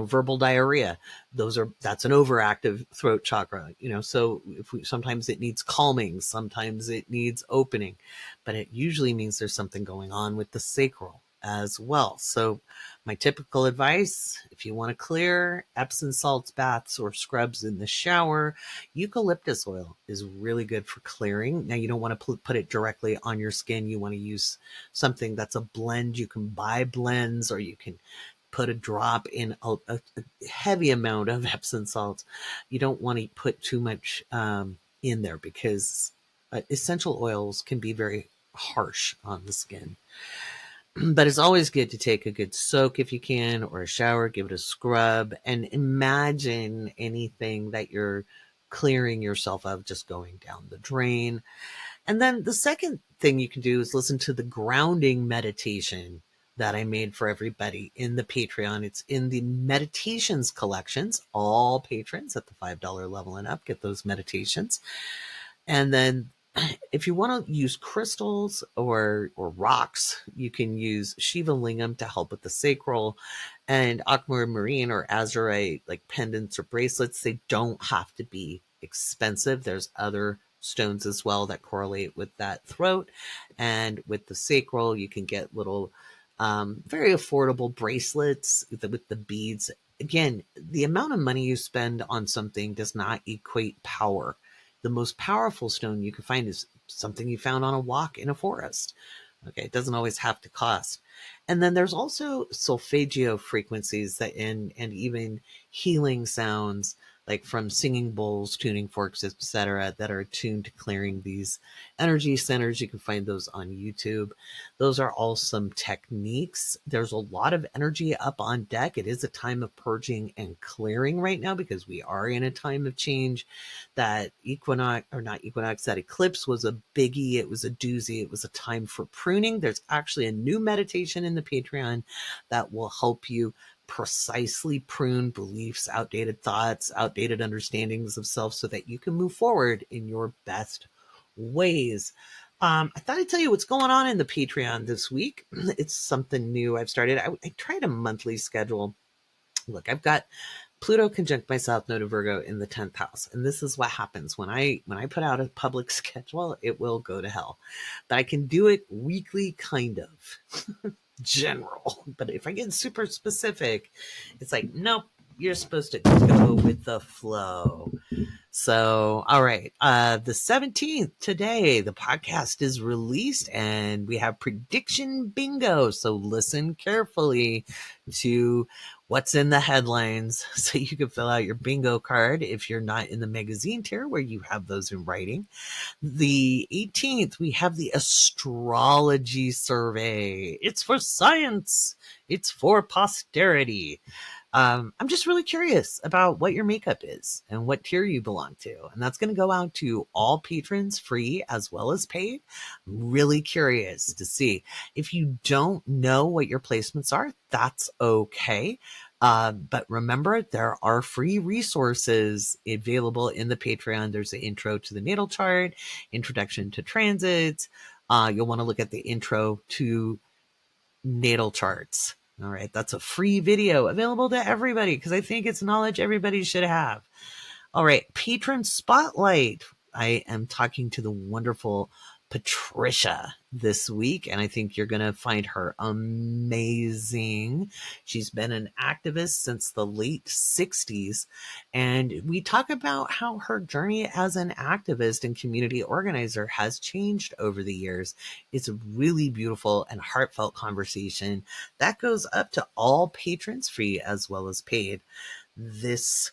verbal diarrhea, that's an overactive throat chakra. So sometimes it needs calming, sometimes it needs opening, but it usually means there's something going on with the sacral as well. So my typical advice, if you want to clear, Epsom salts baths or scrubs in the shower. Eucalyptus oil is really good for clearing. Now, you don't want to put it directly on your skin. You want to use something that's a blend. You can buy blends, or you can put a drop in a heavy amount of Epsom salts. You don't want to put too much in there, because essential oils can be very harsh on the skin. But it's always good to take a good soak if you can, or a shower, give it a scrub, and imagine anything that you're clearing yourself of just going down the drain. And then the second thing you can do is listen to the grounding meditation that I made for everybody in the Patreon. It's in the meditations collections. All patrons at the $5 level and up get those meditations. And then if you want to use crystals or rocks, you can use Shiva Lingam to help with the sacral, and aquamarine or azurite, like pendants or bracelets. They don't have to be expensive. There's other stones as well that correlate with that throat and with the sacral. You can get little Very affordable bracelets with the beads. Again, the amount of money you spend on something does not equate power. The most powerful stone you can find is something you found on a walk in a forest. Okay, it doesn't always have to cost. And then there's also solfeggio frequencies that and even healing sounds like from singing bowls, tuning forks, etc., that are attuned to clearing these energy centers. You can find those on YouTube. Those are all some techniques. There's a lot of energy up on deck. It is a time of purging and clearing right now because we are in a time of change. That equinox, or not equinox, that eclipse was a biggie. It was a doozy. It was a time for pruning. There's actually a new meditation in the Patreon that will help you precisely prune beliefs, outdated thoughts, outdated understandings of self so that you can move forward in your best ways. I thought I'd tell you what's going on in the Patreon this week. It's something new I've started. I tried a monthly schedule. Look, I've got Pluto conjunct my South Node of Virgo in the 10th house. And this is what happens when I put out a public schedule, it will go to hell. But I can do it weekly, kind of general. But if I get super specific, it's like, nope, you're supposed to go with the flow. So, all right. The 17th today, the podcast is released and we have prediction bingo. So listen carefully to what's in the headlines so you can fill out your bingo card if you're not in the magazine tier where you have those in writing. The 18th, we have the astrology survey. It's for science. It's for posterity. I'm just really curious about what your makeup is and what tier you belong to. And that's going to go out to all patrons, free as well as paid. I'm really curious to see. If you don't know what your placements are, that's okay. But remember, there are free resources available in the Patreon. There's the intro to the natal chart, introduction to transits. You'll want to look at the intro to natal charts. All right, that's a free video available to everybody because I think it's knowledge everybody should have. All right, patron spotlight. I am talking to the wonderful Patricia this week, and I think you're going to find her amazing. She's been an activist since the late 60s, and we talk about how her journey as an activist and community organizer has changed over the years. It's a really beautiful and heartfelt conversation that goes up to all patrons, free as well as paid, this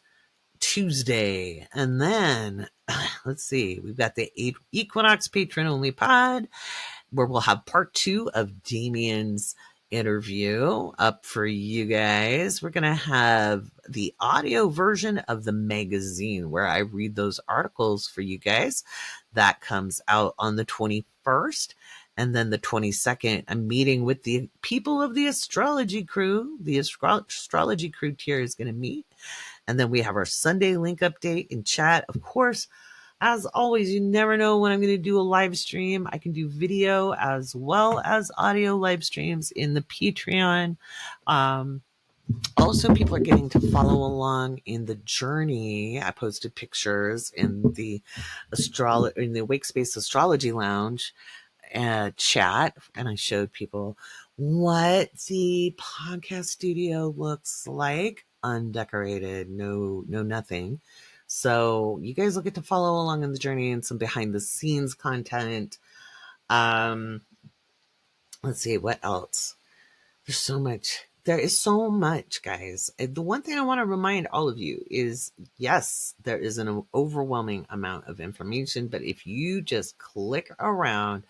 Tuesday. And then let's see, we've got the Equinox patron only pod where we'll have part 2 of Damien's interview up for you guys. We're going to have the audio version of the magazine where I read those articles for you guys. That comes out on the 21st. And then the 22nd, I'm meeting with the people of the astrology crew. The astrology crew tier is going to meet. And then we have our Sunday link update in chat. Of course, as always, you never know when I'm going to do a live stream. I can do video as well as audio live streams in the Patreon. Also, people are getting to follow along in the journey. I posted pictures in the Awake Space Astrology Lounge chat, and I showed people what the podcast studio looks like. Undecorated, no nothing. So you guys will get to follow along on the journey and some behind the scenes content. Let's see what else. There's so much. There is so much, guys. The one thing I want to remind all of you is, yes, there is an overwhelming amount of information, but if you just click around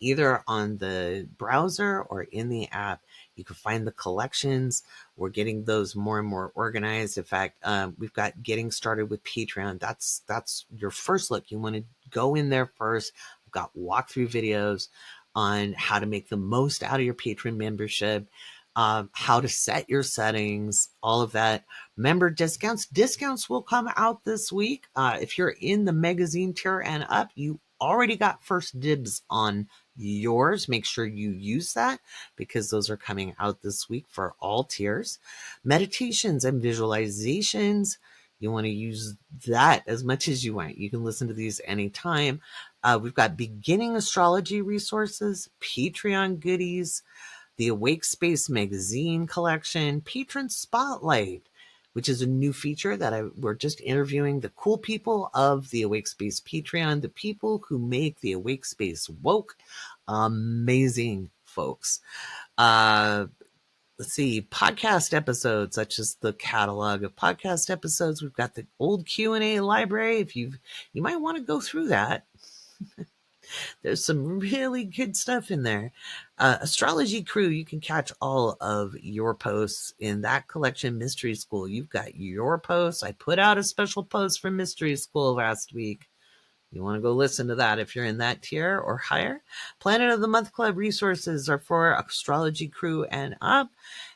either on the browser or in the app, you can find the collections. We're getting those more and more organized. In fact, we've got getting started with Patreon. That's your first look. You want to go in there first. I've got walkthrough videos on how to make the most out of your Patreon membership, how to set your settings, all of that. Member discounts. Discounts will come out this week. If you're in the magazine tier and up, you already got first dibs on yours. Make sure you use that because those are coming out this week for all tiers. Meditations and visualizations. You want to use that as much as you want. You can listen to these anytime. We've got beginning astrology resources, Patreon goodies, the Awake Space magazine collection, Patron Spotlight, which is a new feature that we're just interviewing the cool people of the Awake Space Patreon, the people who make the Awake Space woke. Amazing folks. Let's see, podcast episodes, such as the catalog of podcast episodes. We've got the old Q&A library. If you might want to go through that. There's some really good stuff in there. Astrology Crew, you can catch all of your posts in that collection. Mystery School, you've got your posts. I put out a special post for Mystery School last week. You want to go listen to that if you're in that tier or higher. Planet of the Month Club resources are for Astrology Crew and up.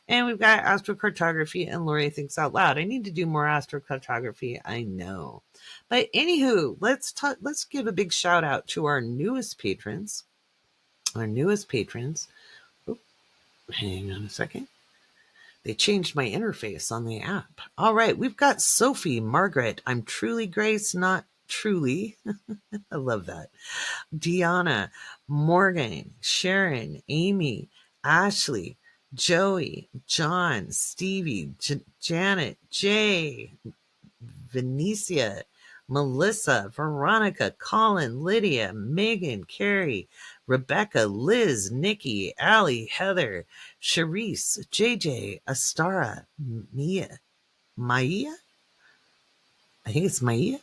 And we've got astrocartography and Laurie Thinks Out Loud. I need to do more astrocartography, I know. But anywho, let's give a big shout out to our newest patrons. Oh, hang on a second. They changed my interface on the app. All right, we've got Sophie, Margaret. I'm truly Grace, not truly. I love that. Deanna, Morgan, Sharon, Amy, Ashley, Joey, John, Stevie, Janet, Jay, Venetia, Melissa, Veronica, Colin, Lydia, Megan, Carrie, Rebecca, Liz, Nikki, Allie, Heather, Charisse, JJ, Astara, Maya? I think it's Maya.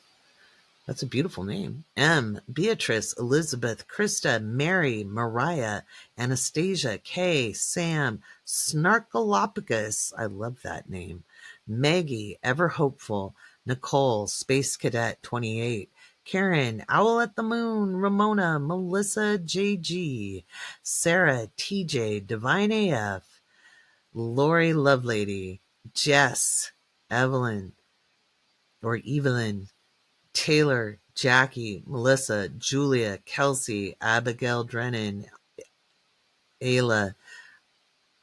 That's a beautiful name. M, Beatrice, Elizabeth, Krista, Mary, Mariah, Anastasia, Kay, Sam, Snarkalopicus, I love that name, Maggie, Ever Hopeful, Nicole, Space Cadet 28, Karen, Owl at the Moon, Ramona, Melissa, JG, Sarah, TJ, Divine AF, Lori Lovelady, Jess, Evelyn, Taylor, Jackie, Melissa, Julia, Kelsey, Abigail Drennan, Ayla,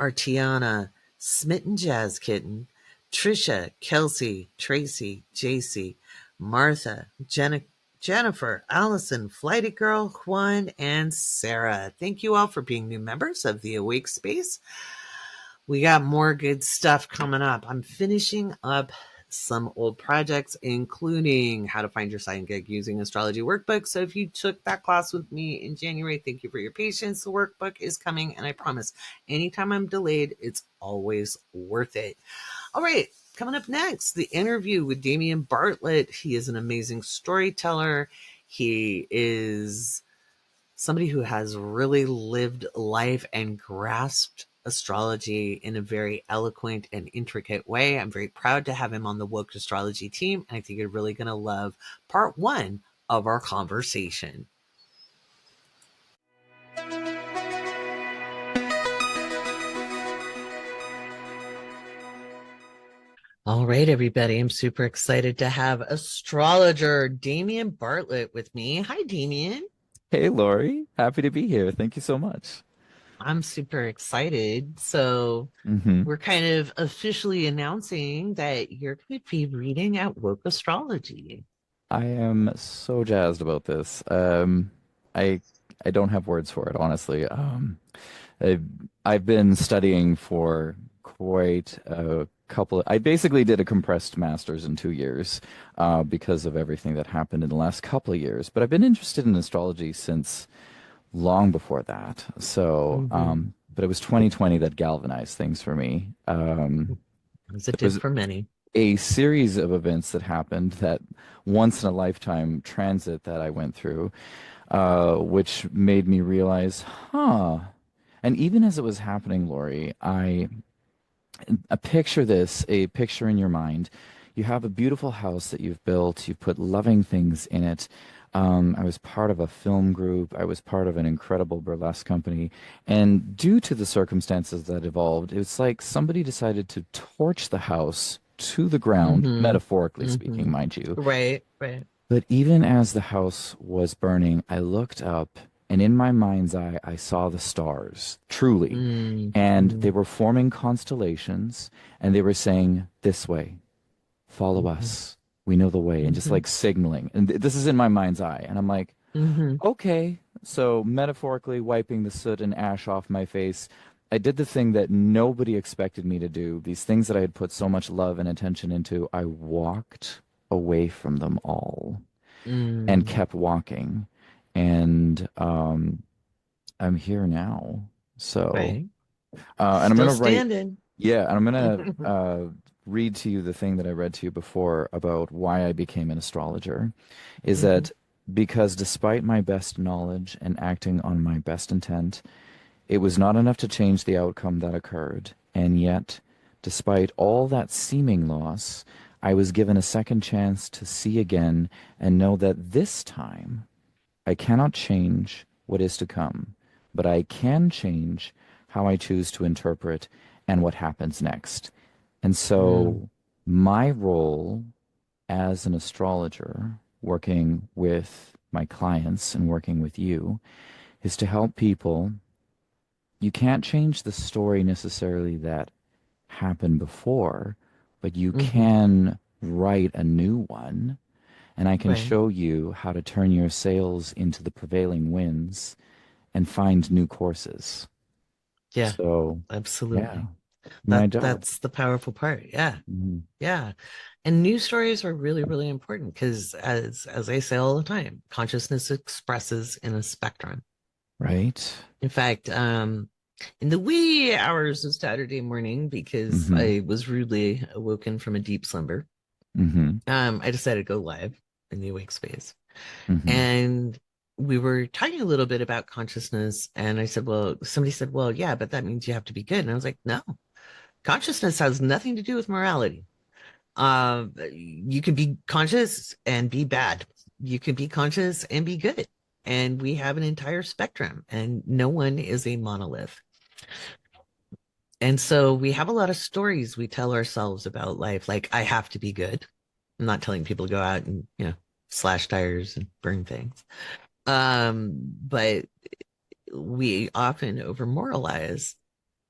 Artiana, Smitten Jazz Kitten, Trisha, Kelsey, Tracy, JC, Martha, Jennifer, Allison, Flighty Girl, Juan, and Sarah. Thank you all for being new members of the Awake Space. We got more good stuff coming up. I'm finishing up some old projects, including how to find your sign gig using astrology workbook. So if you took that class with me in January, thank you for your patience. The workbook is coming, and I promise anytime I'm delayed, it's always worth it. All right, coming up next, the interview with Damien Bartlett. He is an amazing storyteller. He is somebody who has really lived life and grasped astrology in a very eloquent and intricate way. I'm very proud to have him on the Woke Astrology team, and I think you're really going to love part one of our conversation. All right, everybody. I'm super excited to have astrologer Damien Bartlett with me. Hi, Damien. Hey, Laurie. Happy to be here. Thank you so much. I'm super excited. So we're kind of officially announcing that you're going to be reading at Woke Astrology. I am so jazzed about this. I I don't have words for it, honestly. I've been studying for quite a couple I basically did a compressed master's in 2 years because of everything that happened in the last couple of years. But I've been interested in astrology since long before that. So, but it was 2020 that galvanized things for me. As it did for many. A series of events that happened, that once in a lifetime transit that I went through, which made me realize, and even as it was happening, Laurie, picture this, a picture in your mind. You have a beautiful house that you've built, you've put loving things in it. I was part of a film group. I was part of an incredible burlesque company. And due to the circumstances that evolved, it's like somebody decided to torch the house to the ground, metaphorically speaking, mind you. Right, right. But even as the house was burning, I looked up, and in my mind's eye, I saw the stars, truly. And they were forming constellations, and they were saying, "This way, follow us. We know the way," and just like signaling. And this is in my mind's eye. And I'm like, okay. So metaphorically wiping the soot and ash off my face, I did the thing that nobody expected me to do. These things that I had put so much love and attention into, I walked away from them all and Mm, kept walking. And I'm here now. So, right. and I'm Still gonna write, standing. yeah, and I'm gonna read to you the thing that I read to you before about why I became an astrologer, is Hmm. that because despite my best knowledge and acting on my best intent, it was not enough to change the outcome that occurred, and yet, despite all that seeming loss, I was given a second chance to see again and know that this time I cannot change what is to come, but I can change how I choose to interpret and what happens next. And Mm, so, my role as an astrologer, working with my clients and working with you, is to help people. You can't change the story necessarily that happened before, but you hmm. can write a new one, and I can Right. show you how to turn your sails into the prevailing winds and find new courses. Yeah, So, yeah, absolutely. my job. That's the powerful part. Yeah. Mhm. Yeah. And news stories are really, really important because as I say all the time, consciousness expresses in a spectrum. Right? In fact, in the wee hours of Saturday morning, because Mm-hmm. I was rudely awoken from a deep slumber, Mm-hmm. I decided to go live in the Awake Space. Mm-hmm. And we were talking a little bit about consciousness. And I said, well, somebody said, well, yeah, but that means you have to be good. And I was like, no, consciousness has nothing to do with morality. You can be conscious and be bad. You can be conscious and be good. And we have an entire spectrum, and no one is a monolith. And so we have a lot of stories we tell ourselves about life, like, I have to be good. I'm not telling people to go out and, slash tires and burn things. But we often over moralize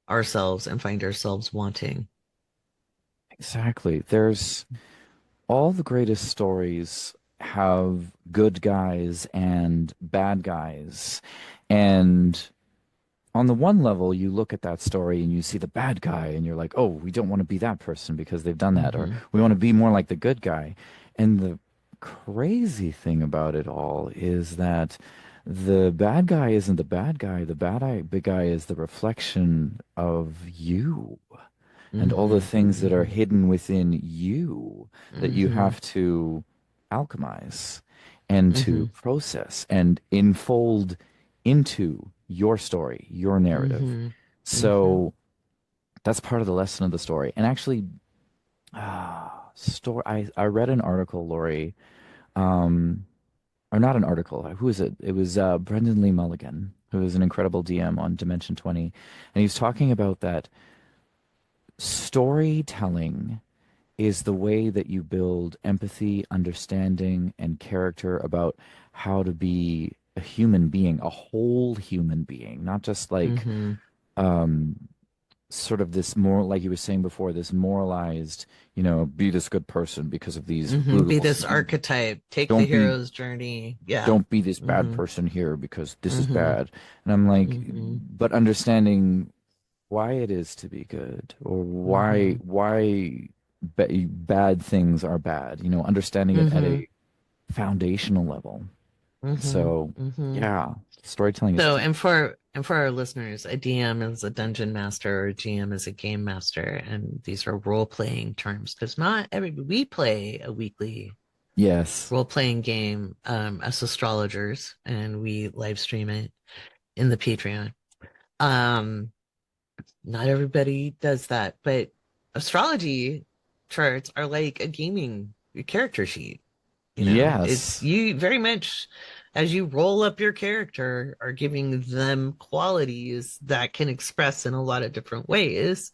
ourselves and find ourselves wanting. Exactly. There's all the greatest stories have good guys and bad guys. And on the one level, you look at that story and you see the bad guy and you're like, oh, we don't want to be that person because they've done that, or Mm-hmm. we want to be more like the good guy. And the crazy thing about it all is that the bad guy isn't the bad guy. The big guy is the reflection of you and all the Mm-hmm. things that are Mm-hmm. hidden within you that you Mm-hmm. have to alchemize and to Mm-hmm. process and enfold into your story, your narrative. Mm-hmm. Mm-hmm. So that's part of the lesson of the story. And actually, I read an article, Laurie, um, or not an article. Who is it? It was Brendan Lee Mulligan, who is an incredible DM on Dimension 20, and he was talking about that storytelling is the way that you build empathy, understanding, and character about how to be a human being, a whole human being, not just like Mm-hmm. um, sort of this more, like you were saying before, this moralized, be this good person because of these Mm-hmm. Be rules. this archetype, take the Don't be hero's journey. Yeah. don't be this bad Mm-hmm. person here because this is Mm-hmm. bad. And I'm like, Mm-hmm. but understanding why it is to be good or why Mm-hmm. bad things are bad, understanding it at Mm-hmm. a foundational level. Mm-hmm. So, Mm-hmm. yeah, storytelling is So, key. and for our listeners, a DM is a dungeon master, or a GM is a game master, and these are role playing terms because not every we play a weekly Yes. role playing game as astrologers, and we live stream it in the Patreon. Um, Not everybody does that, but astrology charts are like a gaming character sheet. It's Yes. you very much as you roll up your character are giving them qualities that can express in a lot of different ways,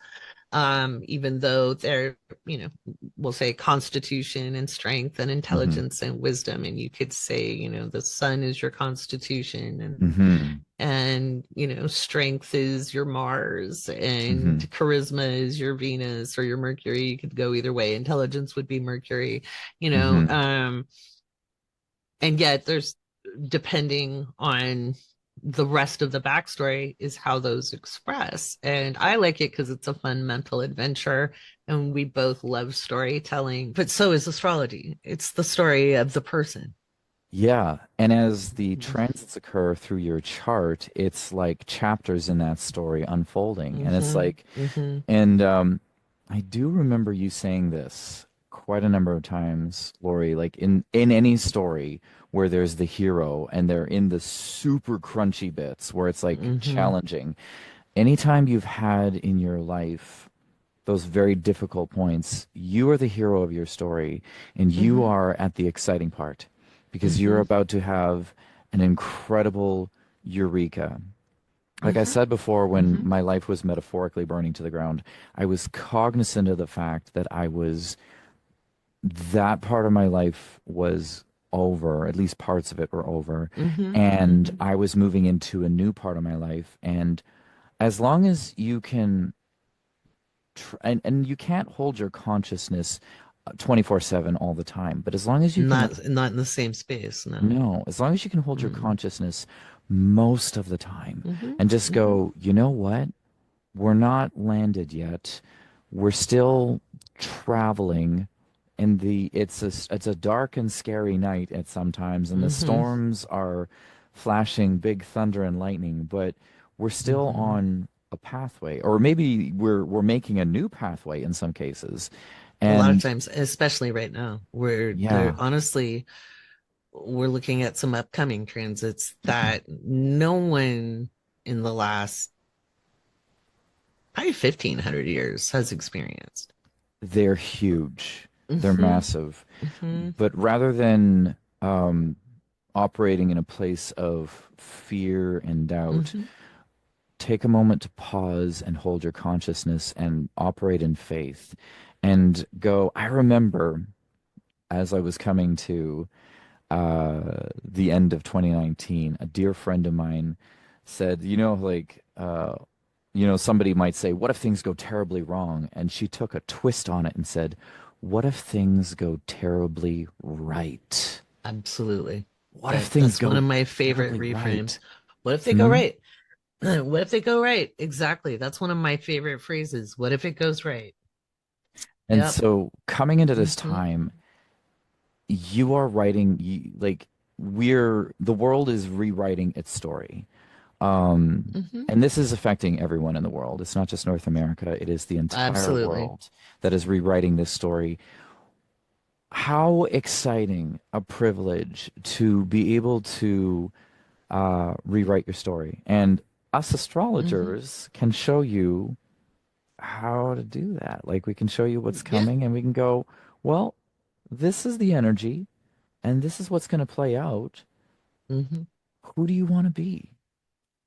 even though they're, you know, we'll say constitution and strength and Hmm. intelligence and wisdom. And you could say, the sun is your constitution, Hmm. and strength is your Mars, and Hmm. charisma is your Venus or your Mercury. You could go either way. Intelligence would be Mercury, you know. Hmm. And yet there's, depending on the rest of the backstory is how those express. And I like it because it's a fun mental adventure. And we both love storytelling, but so is astrology. It's the story of the person. Yeah, and as the Mm-hmm. transits occur through your chart, it's like chapters in that story unfolding. And it's like, Mm-hmm. and I do remember you saying this quite a number of times, Laurie, like in any story where there's the hero and they're in the super crunchy bits where it's like Mm-hmm. challenging. Anytime you've had in your life those very difficult points, you are the hero of your story and you Mm-hmm. are at the exciting part because you're Mm-hmm. about to have an incredible eureka. Like I Mm-hmm. said before, when Mm-hmm. my life was metaphorically burning to the ground, I was cognizant of the fact that that part of my life was over, at least parts of it were over, Mm-hmm. and Mm-hmm. I was moving into a new part of my life. And as long as you can and you can't hold your consciousness 24/7 all the time, but as long as you can, Not in the same space, no. no, as long as you can hold your Mm-hmm. consciousness most of the time Mm-hmm. and just Mm-hmm. go, you know what? We're not landed yet. We're still traveling and it's a dark and scary night at sometimes and the Mm-hmm. storms are flashing big thunder and lightning, but we're still Mm-hmm. on a pathway, or maybe we're making a new pathway in some cases. A lot of And times, especially right now, where there yeah, honestly we're looking at some upcoming transits that no one in the last probably 1,500 years has experienced. they're huge. They're Mm-hmm. massive. Mm-hmm. But rather than operating in a place of fear and doubt, Mm-hmm. take a moment to pause and hold your consciousness and operate in faith and go. I remember as I was coming to the end of 2019, a dear friend of mine said, somebody might say, what if things go terribly wrong? And she took a twist on it and said, what if things go terribly right? Absolutely. What if things That's one go of my favorite terribly reframes. right? What if they go Hmm? right? What if they go right? Exactly. That's one of my favorite phrases. What if it goes right? And Yep. so coming into this Mm-hmm. time, you are writing, the world is rewriting its story. Um, Mm-hmm. and this is affecting everyone in the world. It's not just North America, it is the entire Absolutely. world that is rewriting this story. How exciting a privilege to be able to rewrite your story. And us Mm-hmm. astrologers can show you how to do that. Like we can show you what's Yeah. coming and we can go, well, this is the energy and this is what's going to play out. Mm-hmm. Who do you want to be?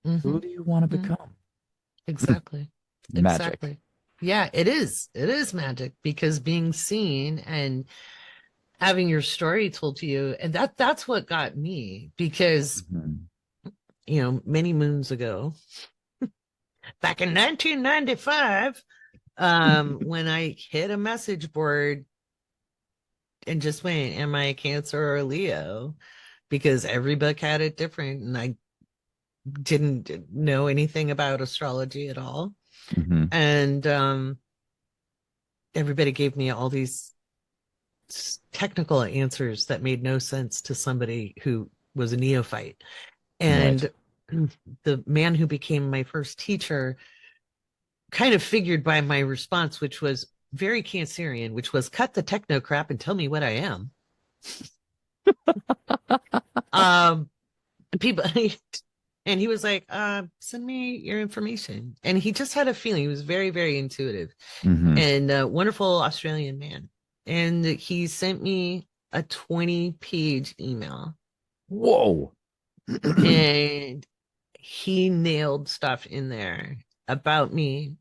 Mm-hmm. Who do you want to Mm-hmm. become? Exactly. Magic. Exactly. Yeah, it is. It is magic because being seen and having your story told to you, and that's what got me because, Mhm. many moons ago, back in 1995, when I hit a message board and just went, am I a Cancer or a Leo? Because every book had it different, and I didn't know anything about astrology at all. Mhm. And everybody gave me all these technical answers that made no sense to somebody who was a neophyte. Right. And the man who became my first teacher kind of figured by my response, which was very Cancerian, which was cut the techno crap and tell me what I am. Um, people, and he was like, send me your information. And he just had a feeling. He was very, very intuitive Hmm. and a wonderful Australian man. And he sent me a 20-page email Whoa. and he nailed stuff in there about me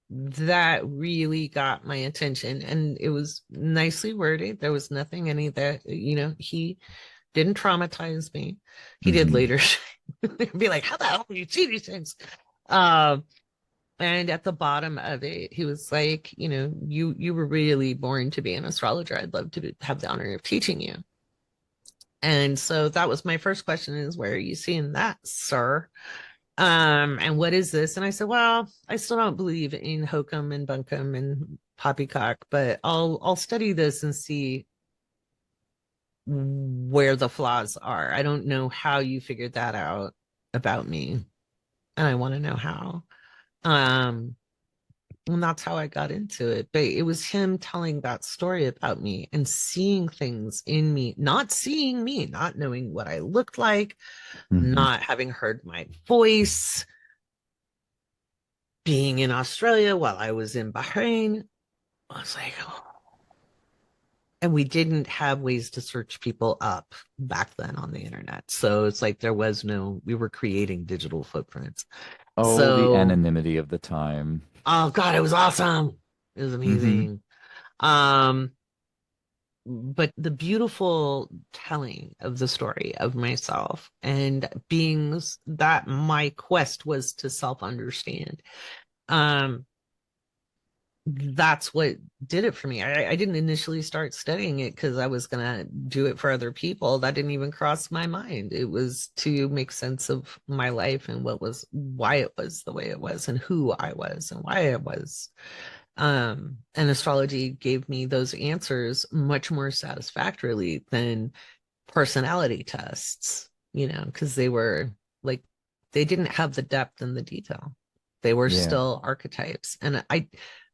that really got my attention. And it was nicely worded. There was nothing any that, he didn't traumatize me. He did Hmm. later. Be like, how the hell do you see these things? Um, and at the bottom of it, he was like, you were really born to be an astrologer. I'd love to have the honor of teaching you. And so that was my first question is, where are you seeing that, sir? And what is this? And I said, well, I still don't believe in hokum and bunkum and poppycock, but I'll study this and see where the flaws are. I don't know how you figured that out about me, and I want to know how. Um, and that's how I got into it. But it was him telling that story about me and seeing things in me, not seeing me, not knowing what I looked like, not having heard my voice, being in Australia while I was in Bahrain. I was like, oh. And we didn't have ways to search people up back then on the internet. So it's like we were creating digital footprints. Oh, the So, anonymity of the time. oh God, it was awesome. It was Mm-hmm. amazing. Um, but the beautiful telling of the story of myself and beings that my quest was to self-understand. Um, that's what did it for me. I didn't initially start studying it because I was going to do it for other people. That didn't even cross my mind. It was to make sense of my life and why it was the way it was and who I was and why I was. And astrology gave me those answers much more satisfactorily than personality tests, because they didn't have the depth and the detail. They were Yeah. still archetypes. And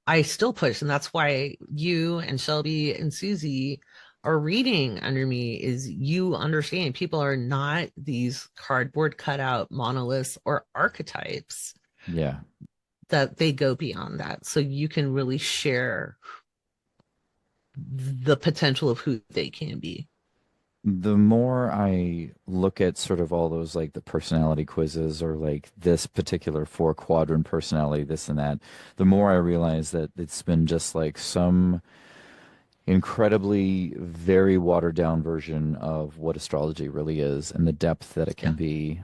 I still push, and that's why you and Shelby and Susie are reading under me, is you understand people are not these cardboard cutout monoliths or archetypes, Yeah. that they go beyond that. So you can really share the potential of who they can be. The more I look at sort of all those like the personality quizzes or like this particular four quadrant personality, this and that, the more I realize that it's been just like some incredibly very watered down version of what astrology really is and the depth that it can Yeah. be.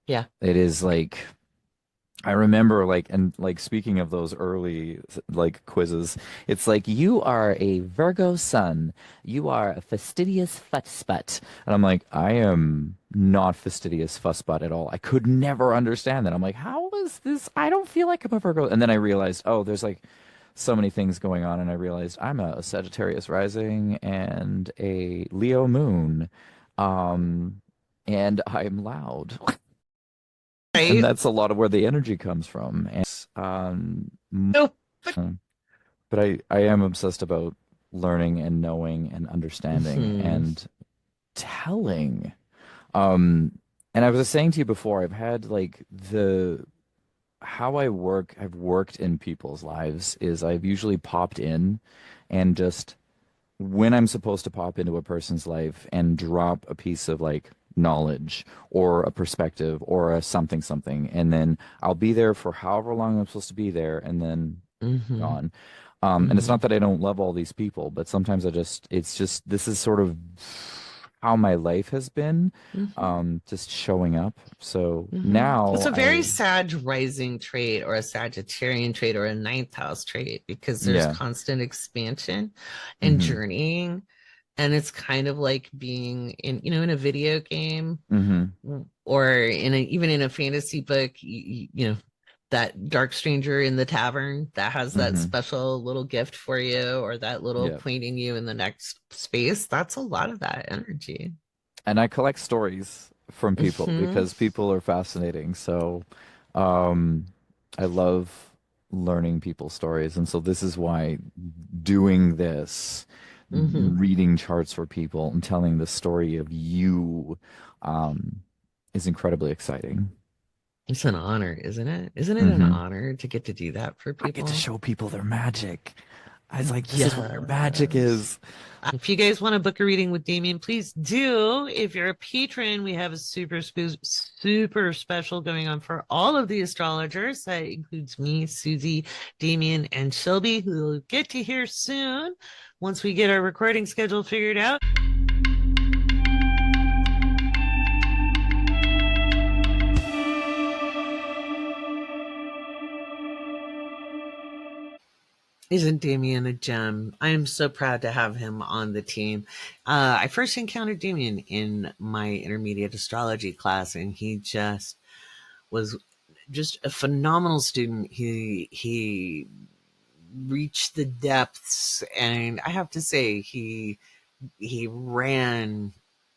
Yeah. It is like I remember like speaking of those early like quizzes, it's like you are a Virgo sun, you are a fastidious fussbutt, and I'm like I am not fastidious fussbutt at all. I could never understand that. I'm like, how is this? I don't feel like I'm a Virgo, and then I realized, oh, there's like so many things going on, and I realized I'm a Sagittarius rising and a Leo moon, um, and I'm loud. And Right. that's a lot of where the energy comes from. And No, but but I am obsessed about learning and knowing and understanding Mhm. and telling. Um, and I was saying to you before, I've had like the how I've worked in people's lives is I've usually popped in and just when I'm supposed to pop into a person's life and drop a piece of like knowledge or a perspective or a something something, and then I'll be there for however long I'm supposed to be there, and then Mhm. gone. And it's not Mhm. that I don't love all these people, but sometimes it's just this is sort of how my life has been, Mhm. just showing up. So It's now a very Sag rising trait or a Sagittarian trait or a ninth house trait because there's yeah, constant expansion and hmm journeying. And it's kind of like being in a video game hmm or even in a fantasy book, that dark stranger in the tavern that has that hmm special little gift for you or that little yeah. pointing you in the next space. That's a lot of that energy. And I collect stories from people Hmm. because people are fascinating. So, um, I love learning people's stories. And so this is why doing this, Hmm. reading charts for people and telling the story of you, um, is incredibly exciting. It's an honor, isn't it? Isn't it an Hmm honor to get to do that for I get to people? show people their magic. I was like, this is where their magic Yes. is. If you guys want to book a reading with Damien, please do. If you're a patron, we have a super special going on for all of the astrologers. That includes me, Susie, Damien, and Shelby, who will get to hear soon once we get our recording schedule figured out. Isn't Damien a gem? I am so proud to have him on the team. I first encountered Damien in my intermediate astrology class, and he just was just a phenomenal student. He reached the depths, and I have to say he ran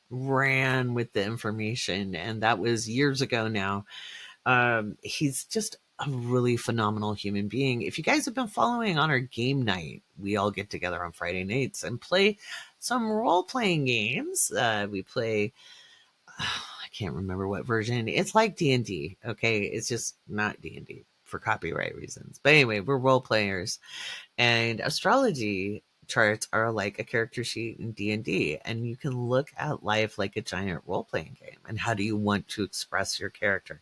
with the information, and that was years ago now. He's just a really phenomenal human being. If you guys have been following on our game night, we all get together on Friday nights and play some role-playing games. We play I can't remember what version. It's like D&D, okay? It's just not D&D for copyright reasons. But anyway, we're role players, and astrology charts are like a character sheet in D&D, and you can look at life like a giant role-playing game. And how do you want to express your character?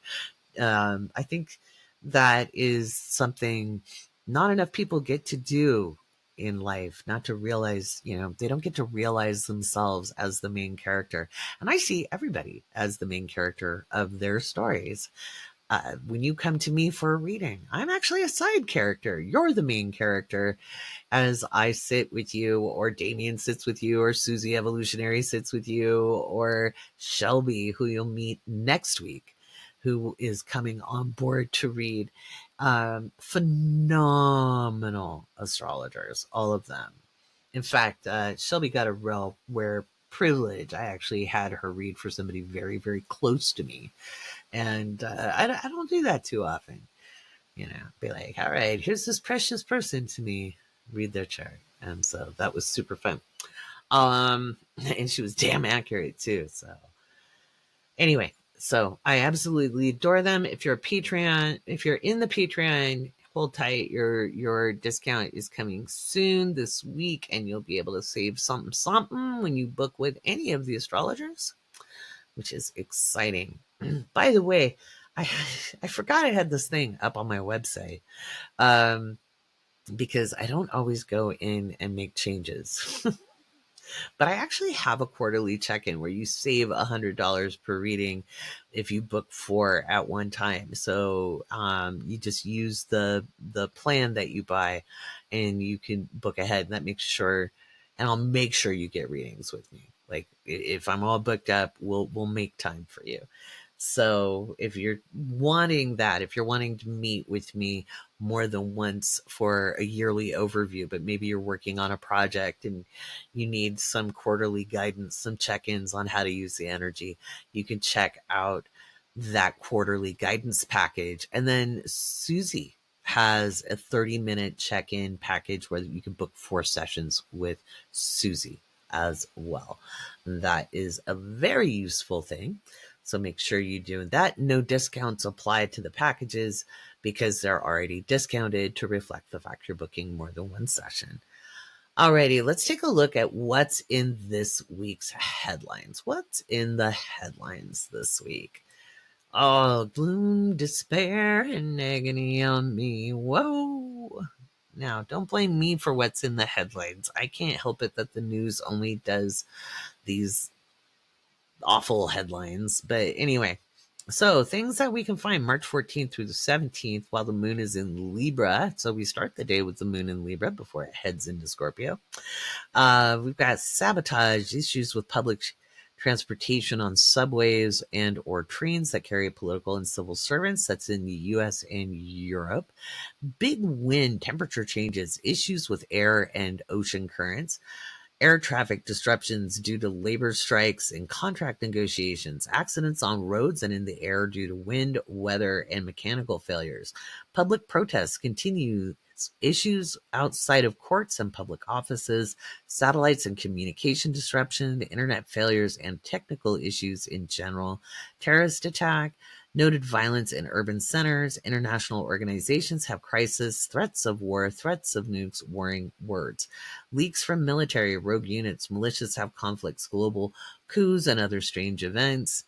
I think that is something not enough people get to do in life, not to realize, they don't get to realize themselves as the main character. And I see everybody as the main character of their stories. When you come to me for a reading, I'm actually a side character. You're the main character as I sit with you, or Damien sits with you, or Susie Evolutionary sits with you, or Shelby, who you'll meet next week, who is coming on board to read. Phenomenal astrologers, all of them. In fact, Shelby got a real rare privilege. I actually had her read for somebody very, very close to me. And I don't do that too often. Be like, all right, here's this precious person to me, read their chart. And so that was super fun. And she was damn accurate too. So anyway, so I absolutely adore them. If you're a Patreon, if you're in the Patreon, hold tight. Your discount is coming soon this week, and you'll be able to save something when you book with any of the astrologers, which is exciting. By the way, I forgot I had this thing up on my website. Because I don't always go in and make changes. But I actually have a quarterly check-in where you save $100 per reading if you book 4 at one time. So you just use the plan that you buy, and you can book ahead. And that makes sure, and I'll make sure you get readings with me. Like if I'm all booked up, we'll make time for you. So if you're wanting that, if you're wanting to meet with me more than once for a yearly overview, but maybe you're working on a project and you need some quarterly guidance, some check-ins on how to use the energy, you can check out that quarterly guidance package. And then Susie has a 30-minute check-in package where you can book 4 sessions with Susie as well. That is a very useful thing. So make sure you do that. No discounts apply to the packages because they're already discounted to reflect the fact you're booking more than one session. Alrighty, let's take a look at what's in this week's headlines. What's in the headlines this week? Oh, gloom, despair, and agony on me. Whoa. Now, don't blame me for what's in the headlines. I can't help it that the news only does these awful headlines. But anyway, so things that we can find March 14th through the 17th while the moon is in Libra. So we start the day with the moon in Libra before it heads into Scorpio. We've got sabotage, issues with public transportation on subways and or trains that carry political and civil servants. That's in the US and Europe. Big wind, temperature changes, issues with air and ocean currents. Air traffic disruptions due to labor strikes and contract negotiations, accidents on roads and in the air due to wind, weather, and mechanical failures. Public protests continue. Issues outside of courts and public offices, satellites and communication disruption, internet failures, and technical issues in general. Terrorist attack, noted violence in urban centers. International organizations have crisis, threats of war, threats of nukes, warring words. Leaks from military, rogue units, militias have conflicts, global coups, and other strange events.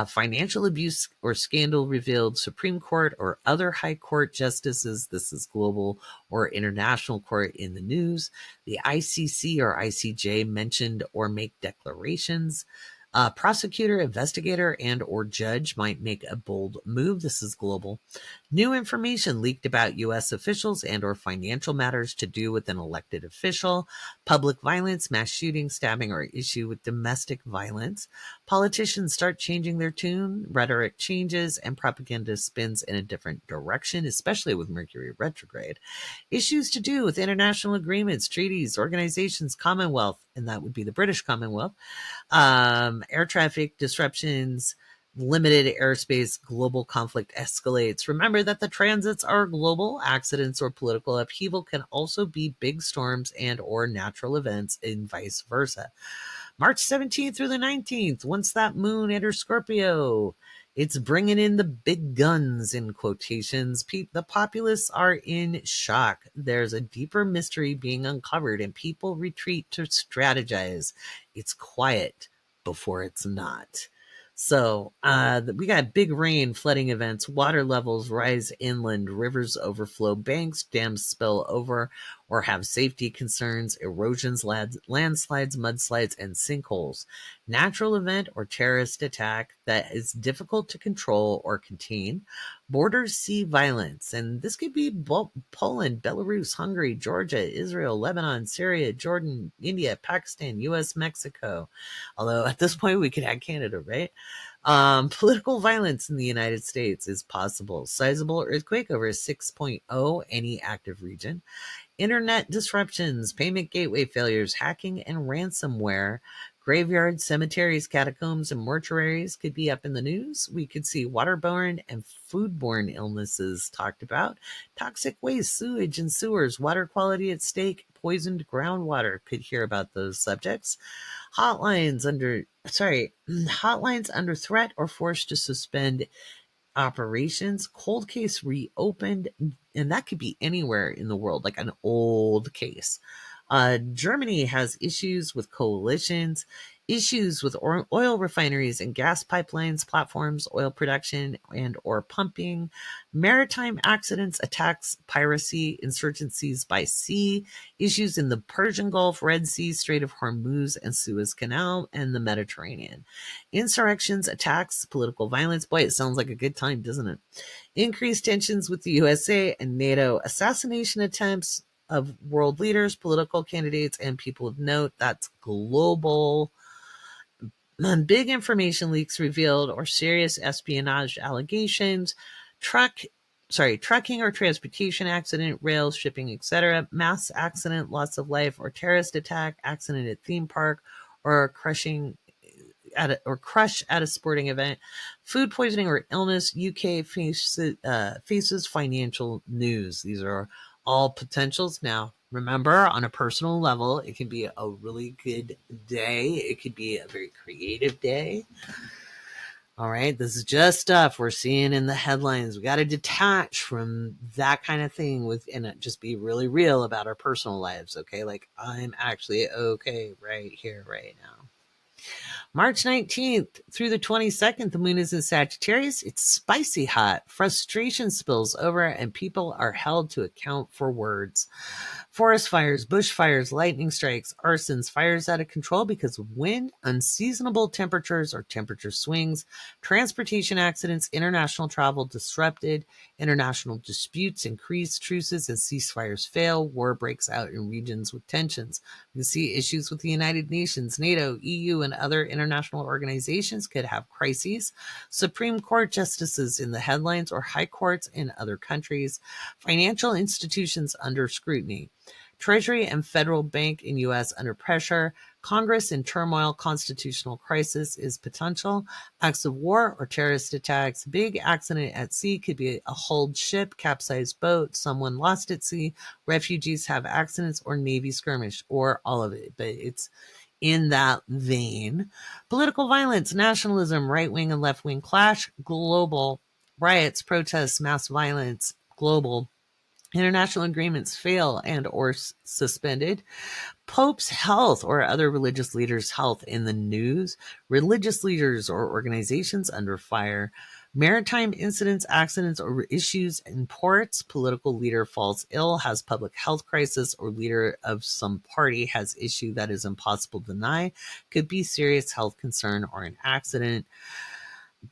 Financial abuse or scandal revealed, Supreme Court or other high court justices, this is global or international court in the news. The ICC or ICJ mentioned or make declarations. A prosecutor, investigator, and or judge might make a bold move. This is global. New information leaked about U.S. officials and or financial matters to do with an elected official. Public violence, mass shooting, stabbing, or issue with domestic violence. Politicians start changing their tune, rhetoric changes, and propaganda spins in a different direction, especially with Mercury retrograde. Issues to do with international agreements, treaties, organizations, Commonwealth, and that would be the British Commonwealth, air traffic disruptions, limited airspace, global conflict escalates. Remember that the transits are global. Accidents or political upheaval can also be big storms and or natural events, and vice versa. March 17th through the 19th, once that moon enters Scorpio, it's bringing in the big guns, in quotations. The populace are in shock. There's a deeper mystery being uncovered, and people retreat to strategize. It's quiet before it's not. So we got big rain, flooding events, water levels rise inland, rivers overflow banks, dams spill over or have safety concerns, erosions, landslides, mudslides, and sinkholes. Natural event or terrorist attack that is difficult to control or contain. Borders see violence, and this could be Poland, Belarus, Hungary, Georgia, Israel, Lebanon, Syria, Jordan, India, Pakistan, U.S., Mexico. Although at this point we could add Canada, right? Political violence in the United States is possible. Sizable earthquake over 6.0, any active region. Internet disruptions, payment gateway failures, hacking, and ransomware. Graveyards, cemeteries, catacombs, and mortuaries could be up in the news. We could see waterborne and foodborne illnesses talked about. Toxic waste, sewage and sewers, water quality at stake, poisoned groundwater. Could hear about those subjects. Hotlines under threat or forced to suspend operations. Cold case reopened, and that could be anywhere in the world, like an old case. Germany has issues with coalitions, issues with oil refineries and gas pipelines, platforms, oil production and or pumping, maritime accidents, attacks, piracy, insurgencies by sea, issues in the Persian Gulf, Red Sea, Strait of Hormuz, and Suez Canal, and the Mediterranean. Insurrections, attacks, political violence. Boy, it sounds like a good time, doesn't it? Increased tensions with the USA and NATO, assassination attempts of world leaders, political candidates, and people of note. That's global. Big information leaks revealed or serious espionage allegations. Trucking or transportation accident, rail, shipping, etc. Mass accident, loss of life, or terrorist attack, accident at theme park, or crush at a sporting event. Food poisoning or illness. UK faces financial news. These are all potentials. Now, remember, on a personal level, it can be a really good day. It could be a very creative day. All right, this is just stuff we're seeing in the headlines. We got to detach from that kind of thing and just be really real about our personal lives, okay? Like, I'm actually okay right here, right now. March 19th through the 22nd, the moon is in Sagittarius. It's spicy hot. Frustration spills over, and people are held to account for words. Forest fires, bushfires, lightning strikes, arsons, fires out of control because of wind, unseasonable temperatures or temperature swings, transportation accidents, international travel disrupted, international disputes increase, truces and ceasefires fail, war breaks out in regions with tensions. We can see issues with the United Nations, NATO, EU, and other international organizations could have crises. Supreme Court justices in the headlines or high courts in other countries. Financial institutions under scrutiny. Treasury and federal bank in U.S. under pressure. Congress in turmoil. Constitutional crisis is potential. Acts of war or terrorist attacks. Big accident at sea could be a hulled ship, capsized boat, someone lost at sea. Refugees have accidents or Navy skirmish, or all of it. But it's in that vein. Political violence, nationalism, right-wing and left-wing clash, global riots, protests, mass violence, global. International agreements fail and or suspended. Pope's health or other religious leaders' health in the news. Religious leaders or organizations under fire. Maritime incidents, accidents, or issues in ports. Political leader falls ill, has public health crisis, or leader of some party has issue that is impossible to deny. Could be serious health concern or an accident.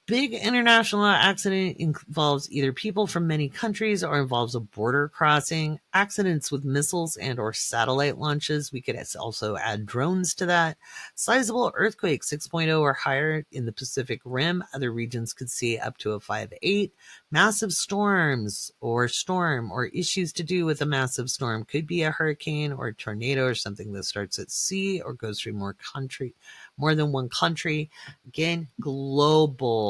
Big international accident involves either people from many countries or involves a border crossing. Accidents with missiles and or satellite launches. We could also add drones to that. Sizable earthquake 6.0 or higher in the Pacific Rim. Other regions could see up to a 5.8. Massive storms or storm or issues to do with a massive storm. Could be a hurricane or a tornado or something that starts at sea or goes through more than one country. Again, global.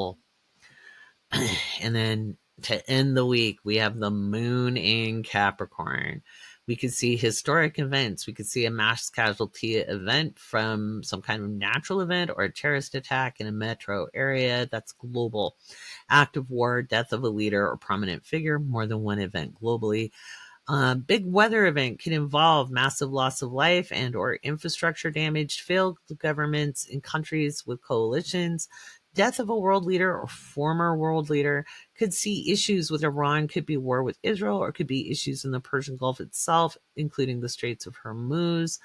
And then to end the week, we have the moon in Capricorn. We could see historic events. We could see a mass casualty event from some kind of natural event or a terrorist attack in a metro area. That's global. Act of war, death of a leader or prominent figure, more than one event globally. Big weather event can involve massive loss of life and or infrastructure damage, failed governments in countries with coalitions, death of a world leader or former world leader. Could see issues with Iran, could be war with Israel, or could be issues in the Persian Gulf itself, including the Straits of Hormuz.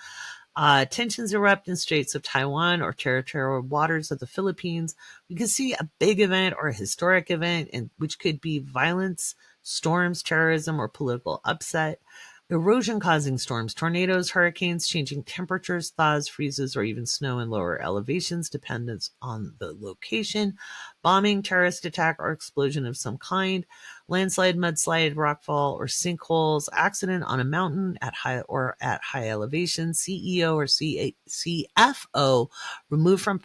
Tensions erupt in Straits of Taiwan or territorial waters of the Philippines. We could see a big event or a historic event, which could be violence, storms, terrorism, or political upset. Erosion causing storms, tornadoes, hurricanes, changing temperatures, thaws, freezes, or even snow in lower elevations, dependence on the location. Bombing, terrorist attack, or explosion of some kind. Landslide, mudslide, rockfall, or sinkholes. Accident on a mountain at high elevation. CEO or CFO removed from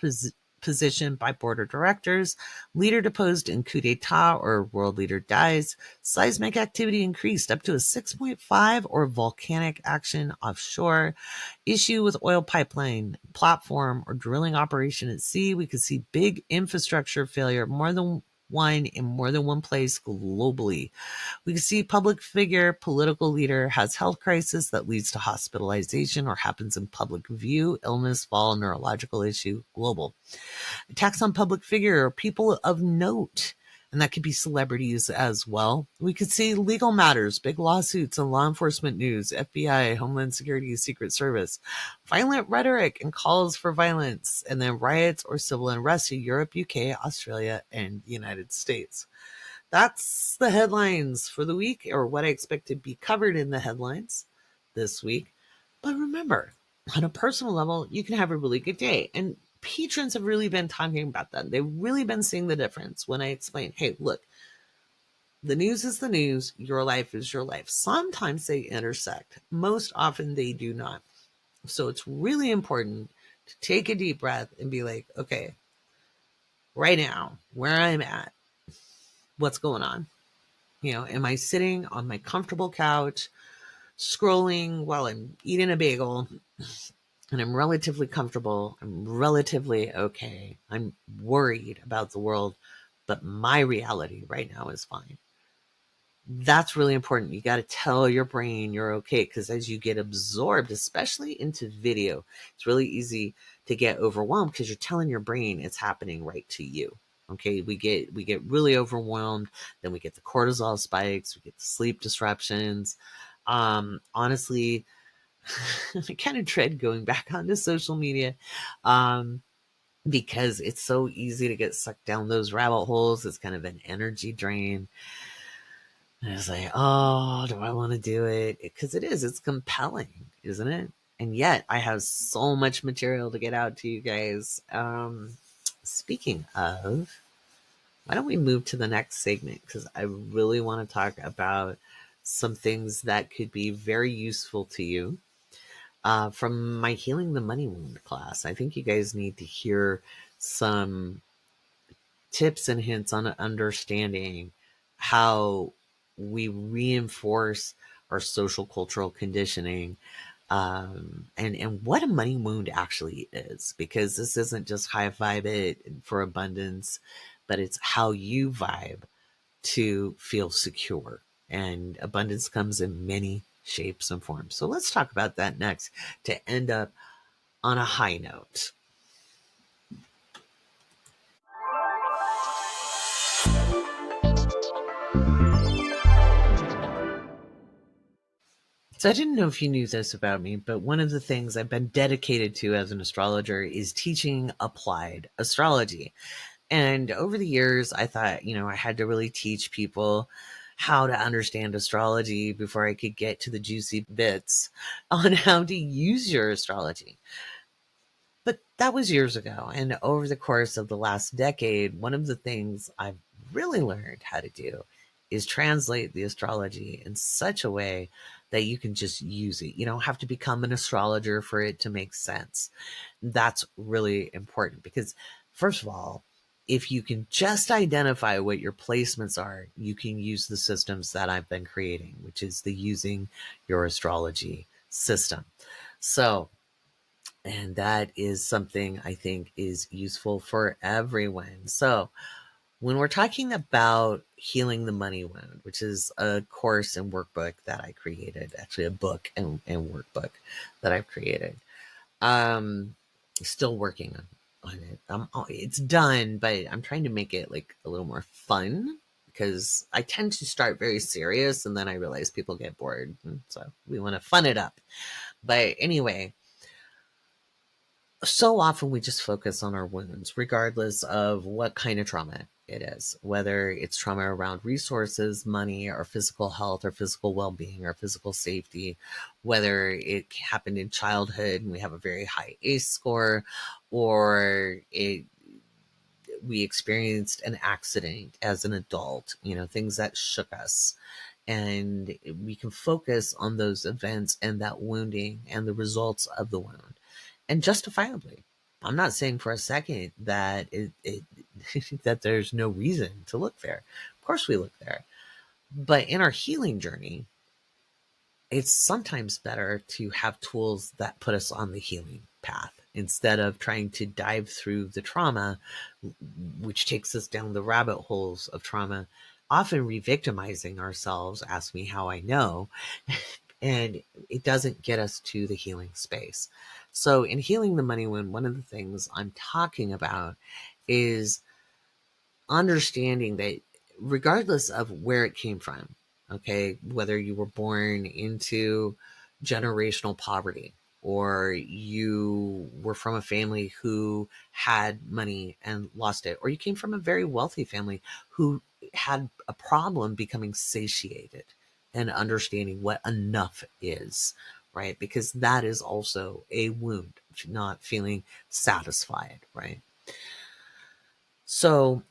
position by board of directors. Leader deposed in coup d'etat or world leader dies. Seismic activity increased up to a 6.5 or volcanic action offshore. Issue with oil pipeline, platform, or drilling operation at sea. We could see big infrastructure failure, more than one in more than one place globally. We can see public figure, political leader has health crisis that leads to hospitalization or happens in public view, illness, fall, neurological issue, global. Attacks on public figure or people of note, and that could be celebrities as well. We could see legal matters, big lawsuits and law enforcement news, FBI, Homeland Security, Secret Service, violent rhetoric and calls for violence, and then riots or civil unrest in Europe, UK, Australia, and the United States. That's the headlines for the week, or what I expect to be covered in the headlines this week. But remember, on a personal level, you can have a really good day. And patrons have really been talking about that. They've really been seeing the difference when I explain, hey, look, the news is the news. Your life is your life. Sometimes they intersect. Most often they do not. So it's really important to take a deep breath and be like, okay, right now, where I'm at, what's going on? Am I sitting on my comfortable couch, scrolling while I'm eating a bagel, and I'm relatively comfortable, I'm relatively okay, I'm worried about the world, but my reality right now is fine. That's really important. You got to tell your brain you're okay, because as you get absorbed, especially into video, it's really easy to get overwhelmed because you're telling your brain it's happening right to you. Okay, we get really overwhelmed, then we get the cortisol spikes, we get the sleep disruptions. Honestly, I kind of dread going back onto social media because it's so easy to get sucked down those rabbit holes. It's kind of an energy drain. And it's like, oh, do I want to do it? Because it's compelling, isn't it? And yet I have so much material to get out to you guys. Speaking of, why don't we move to the next segment? Because I really want to talk about some things that could be very useful to you from my Healing the Money Wound class. I think you guys need to hear some tips and hints on understanding how we reinforce our social cultural conditioning, and what a money wound actually is, because this isn't just high vibe it for abundance, but it's how you vibe to feel secure, and abundance comes in many shapes and forms. So let's talk about that next to end up on a high note. So I didn't know if you knew this about me, but one of the things I've been dedicated to as an astrologer is teaching applied astrology. And over the years, I thought, I had to really teach people how to understand astrology before I could get to the juicy bits on how to use your astrology. But that was years ago. And over the course of the last decade, one of the things I've really learned how to do is translate the astrology in such a way that you can just use it. You don't have to become an astrologer for it to make sense. That's really important because, first of all, if you can just identify what your placements are, you can use the systems that I've been creating, which is the using your astrology system. So, and that is something I think is useful for everyone. So, when we're talking about healing the money wound, which is a course and workbook that I created, actually a book and workbook that I've created, still working on it. It's done, but I'm trying to make it like a little more fun because I tend to start very serious and then I realize people get bored. And so we want to fun it up. But anyway, so often we just focus on our wounds, regardless of what kind of trauma it is, whether it's trauma around resources, money, or physical health, or physical well-being, or physical safety, whether it happened in childhood and we have a very high ACE score, or we experienced an accident as an adult, things that shook us. And we can focus on those events and that wounding and the results of the wound. And justifiably. I'm not saying for a second that that there's no reason to look there. Of course we look there. But in our healing journey, it's sometimes better to have tools that put us on the healing path instead of trying to dive through the trauma, which takes us down the rabbit holes of trauma, often re-victimizing ourselves. Ask me how I know. And it doesn't get us to the healing space. So in healing the money wound, one of the things I'm talking about is understanding that regardless of where it came from, okay, whether you were born into generational poverty or you were from a family who had money and lost it, or you came from a very wealthy family who had a problem becoming satiated and understanding what enough is, right? Because that is also a wound, not feeling satisfied, right? So,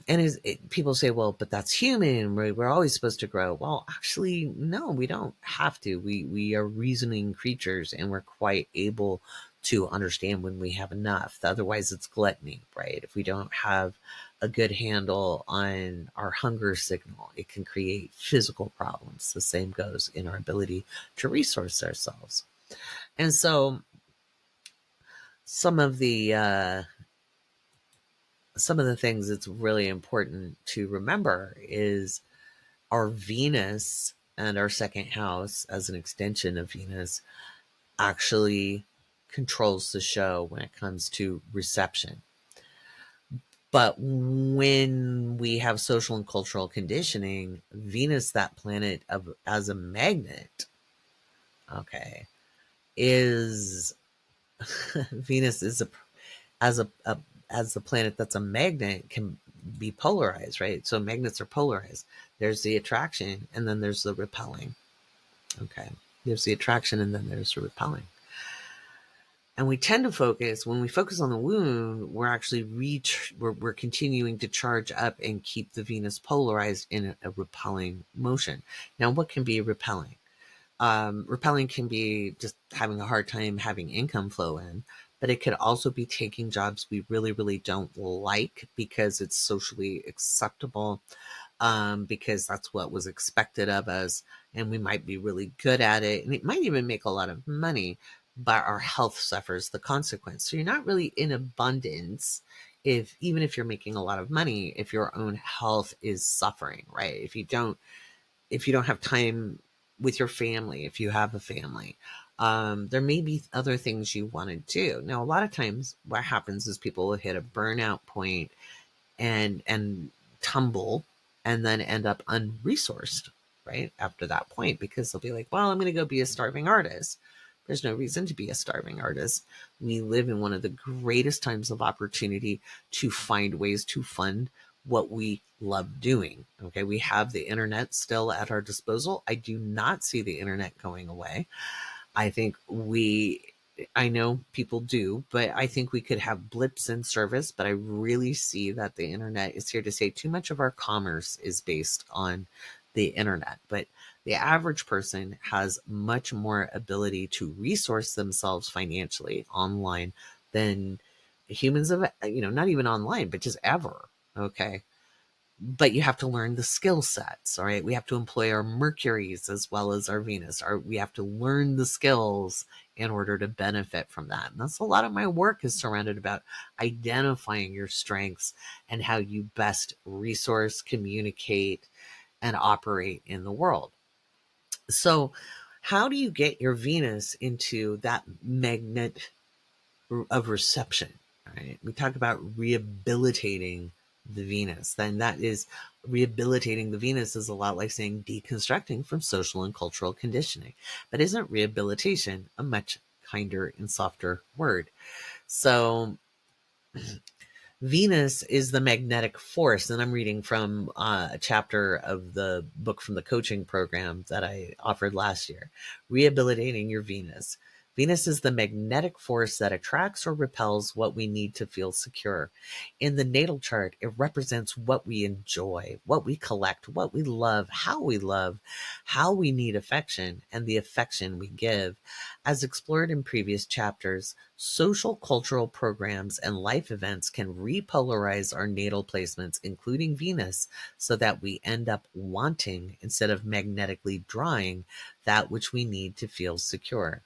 and people say, well, but that's human. We're always supposed to grow. Well, actually, no, we don't have to. We are reasoning creatures, and we're quite able to understand when we have enough. Otherwise, it's gluttony, right? If we don't have a good handle on our hunger signal, it can create physical problems. The same goes in our ability to resource ourselves. And so, some of the things that's really important to remember is our Venus and our second house as an extension of Venus actually controls the show when it comes to reception. But when we have social and cultural conditioning, Venus, that planet as a magnet, okay, is Venus is as the planet that's a magnet can be polarized, right? So magnets are polarized. There's the attraction and then there's the repelling. Okay. There's the attraction and then there's the repelling. And we tend to focus, when we focus on the wound, we're actually we're continuing to charge up and keep the Venus polarized in a repelling motion. Now, what can be repelling? Repelling can be just having a hard time having income flow in, but it could also be taking jobs we really, really don't like because it's socially acceptable, because that's what was expected of us, and we might be really good at it, and it might even make a lot of money, but our health suffers the consequence. So you're not really in abundance even if you're making a lot of money, if your own health is suffering, right? If you don't have time with your family, if you have a family, there may be other things you want to do. Now, a lot of times what happens is people will hit a burnout point and tumble and then end up unresourced. right? After that point, because they'll be like, well, I'm going to go be a starving artist. There's no reason to be a starving artist. We live in one of the greatest times of opportunity to find ways to fund what we love doing. Okay. We have the internet still at our disposal. I do not see the internet going away. I think I know people do, but I think we could have blips in service. But I really see that the internet is here to stay. Too much of our commerce is based on the internet, but the average person has much more ability to resource themselves financially online than humans of, not even online, but just ever. Okay. But you have to learn the skill sets. All right. We have to employ our Mercuries as well as our Venus. We have to learn the skills in order to benefit from that. And that's a lot of my work is surrounded about identifying your strengths and how you best resource, communicate, and operate in the world. So, how do you get your Venus into that magnet of reception? Right? We talk about rehabilitating the Venus. Then that is rehabilitating the Venus is a lot like saying deconstructing from social and cultural conditioning. But isn't rehabilitation a much kinder and softer word? So Venus is the magnetic force, and I'm reading from a chapter of the book from the coaching program that I offered last year, Rehabilitating Your Venus. Venus is the magnetic force that attracts or repels what we need to feel secure. In the natal chart, it represents what we enjoy, what we collect, what we love, how we need affection, and the affection we give. As explored in previous chapters, social cultural programs and life events can repolarize our natal placements, including Venus, so that we end up wanting instead of magnetically drawing that which we need to feel secure.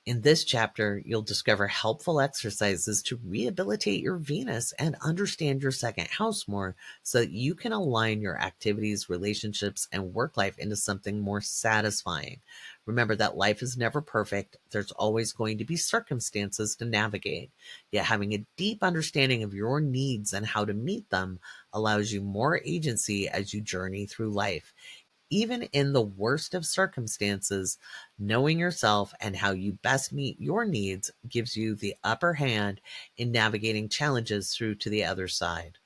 In this chapter, you'll discover helpful exercises to rehabilitate your Venus and understand your second house more so that you can align your activities, relationships, and work life into something more satisfying. Remember that life is never perfect. There's always going to be circumstances to navigate. Yet having a deep understanding of your needs and how to meet them allows you more agency as you journey through life. Even in the worst of circumstances, knowing yourself and how you best meet your needs gives you the upper hand in navigating challenges through to the other side.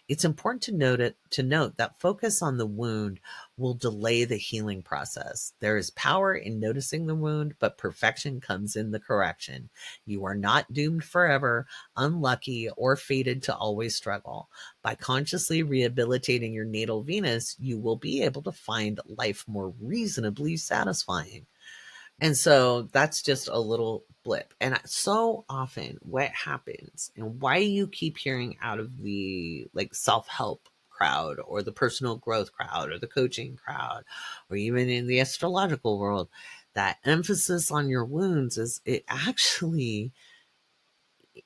It's important to note that focus on the wound will delay the healing process. There is power in noticing the wound, but perfection comes in the correction. You are not doomed forever, unlucky, or fated to always struggle. By consciously rehabilitating your natal Venus, you will be able to find life more reasonably satisfying. And so that's just a little blip. And so often what happens and why you keep hearing out of the like self-help crowd or the personal growth crowd or the coaching crowd or even in the astrological world, that emphasis on your wounds is it actually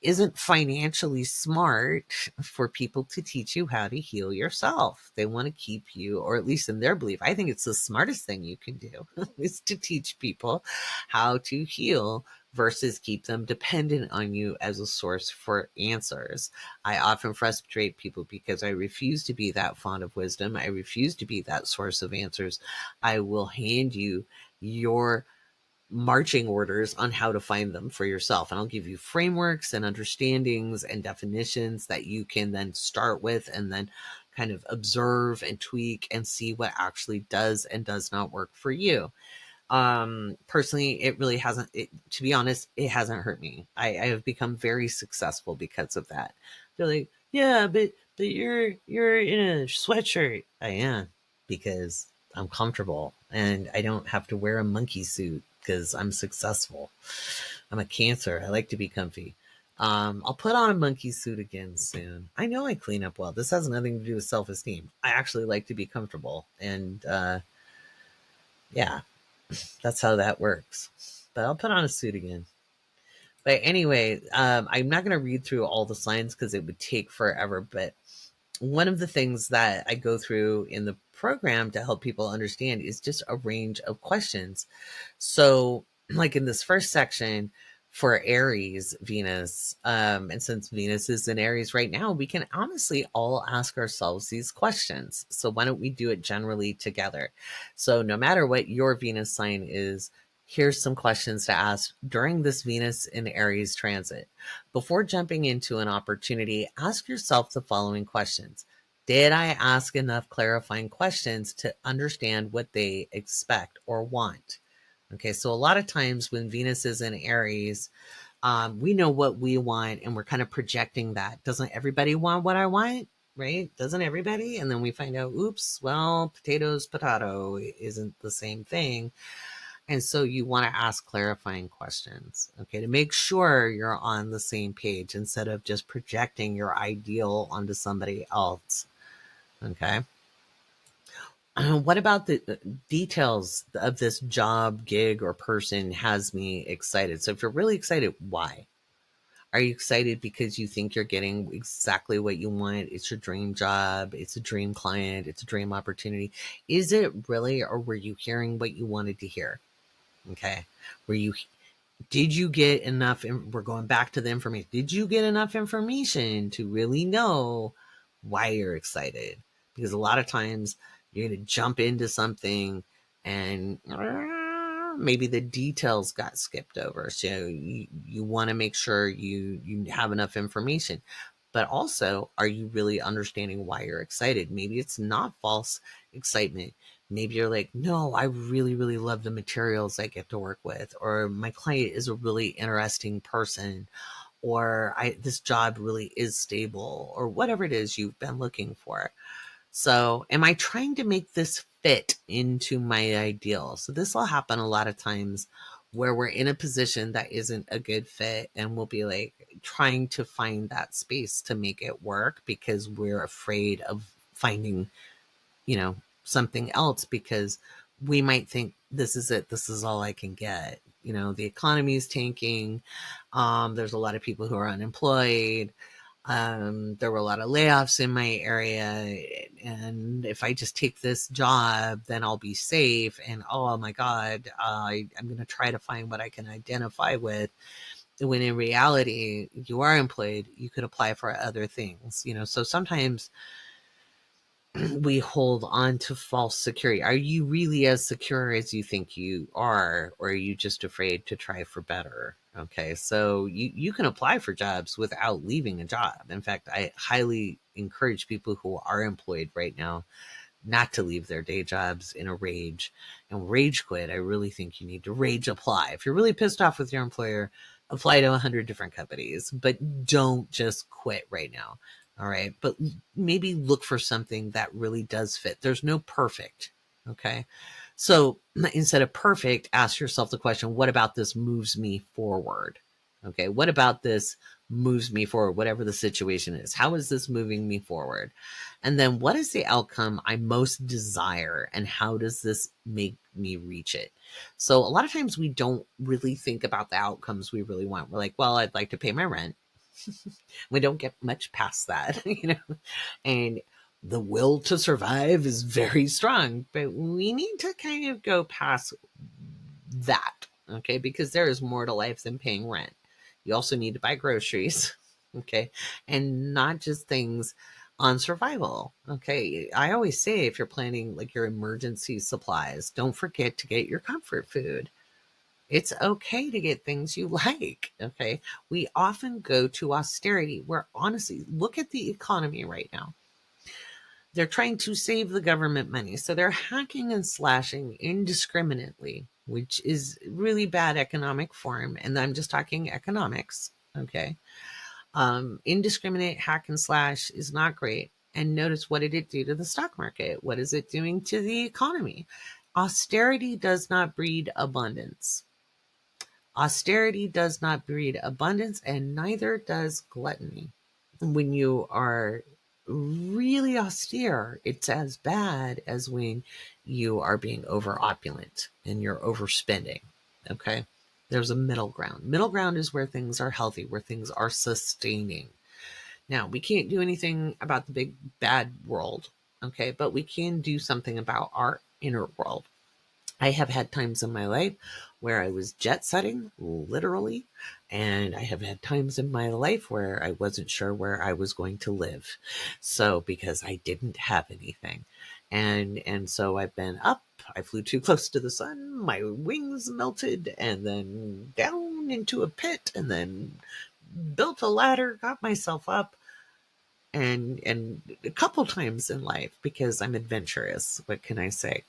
isn't financially smart for people to teach you how to heal yourself. They want to keep you, or at least in their belief, I think it's the smartest thing you can do is to teach people how to heal versus keep them dependent on you as a source for answers. I often frustrate people because I refuse to be that font of wisdom. I refuse to be that source of answers. I will hand you your marching orders on how to find them for yourself. And I'll give you frameworks and understandings and definitions that you can then start with and then kind of observe and tweak and see what actually does and does not work for you. Personally, it really hasn't, to be honest, it hasn't hurt me. I have become very successful because of that. They're like, yeah, but you're in a sweatshirt. I am, because I'm comfortable and I don't have to wear a monkey suit because I'm successful. I'm a Cancer. I like to be comfy. I'll put on a monkey suit again soon. I know I clean up well. This has nothing to do with self-esteem. I actually like to be comfortable. And yeah, that's how that works. But I'll put on a suit again. But anyway, I'm not going to read through all the signs because it would take forever. But one of the things that I go through in the program to help people understand is just a range of questions. So, like in this first section, for Aries Venus. And since Venus is in Aries right now, we can honestly all ask ourselves these questions. So why don't we do it generally together? So no matter what your Venus sign is, here's some questions to ask during this Venus in Aries transit. Before jumping into an opportunity, ask yourself the following questions. Did I ask enough clarifying questions to understand what they expect or want? Okay, so a lot of times when Venus is in Aries, we know what we want and we're kind of projecting that. Doesn't everybody want what I want? Right? Doesn't everybody? And then we find out, oops, well, potatoes, potato isn't the same thing. And so you want to ask clarifying questions, okay, to make sure you're on the same page instead of just projecting your ideal onto somebody else. Okay. What about the details of this job, gig, or person has me excited? So if you're really excited, why? Are you excited because you think you're getting exactly what you want? It's your dream job. It's a dream client. It's a dream opportunity. Is it really, or were you hearing what you wanted to hear? Okay. Were you, did you get enough? We're going back to the information. Did you get enough information to really know why you're excited? Because a lot of times you're going to jump into something and maybe the details got skipped over. So you want to make sure you have enough information. But also, are you really understanding why you're excited? Maybe it's not false excitement. Maybe you're like, no, I really, really love the materials I get to work with, or my client is a really interesting person, or this job really is stable, or whatever it is you've been looking for. So, am I trying to make this fit into my ideal? So, this will happen a lot of times where we're in a position that isn't a good fit, and we'll be like trying to find that space to make it work because we're afraid of finding, something else, because we might think this is it, this is all I can get. The economy is tanking. There's a lot of people who are unemployed. There were a lot of layoffs in my area, and if I just take this job, then I'll be safe. And oh my God, I'm going to try to find what I can identify with. When in reality, you are employed, you could apply for other things. So sometimes we hold on to false security. Are you really as secure as you think you are, or are you just afraid to try for better? Okay, so you can apply for jobs without leaving a job. In fact, I highly encourage people who are employed right now not to leave their day jobs in a rage and rage quit. I really think you need to rage apply. If you're really pissed off with your employer, apply to 100 different companies, but don't just quit right now. All right. But maybe look for something that really does fit. There's no perfect. Okay. So instead of perfect, ask yourself the question, what about this moves me forward? Okay. What about this moves me forward, whatever the situation is? How is this moving me forward? And then what is the outcome I most desire, and how does this make me reach it? So a lot of times we don't really think about the outcomes we really want. We're like, well, I'd like to pay my rent. We don't get much past that, and the will to survive is very strong, but we need to kind of go past that, okay? Because there is more to life than paying rent. You also need to buy groceries, okay? And not just things on survival, okay? I always say, if you're planning like your emergency supplies, don't forget to get your comfort food. It's okay to get things you like, okay? We often go to austerity, where honestly, look at the economy right now. They're trying to save the government money. So they're hacking and slashing indiscriminately, which is really bad economic form. And I'm just talking economics. Okay. Indiscriminate hack and slash is not great. And notice, what did it do to the stock market? What is it doing to the economy? Austerity does not breed abundance. Austerity does not breed abundance, and neither does gluttony. When you are really austere, it's as bad as when you are being over opulent and you're overspending. Okay. There's a middle ground. Middle ground is where things are healthy, where things are sustaining. Now, we can't do anything about the big bad world. Okay. But we can do something about our inner world. I have had times in my life where I was jet setting, literally. And I have had times in my life where I wasn't sure where I was going to live. So, because I didn't have anything. And so I've been up, I flew too close to the sun, my wings melted, and then down into a pit, and then built a ladder, got myself up, and a couple times in life, because I'm adventurous. What can I say?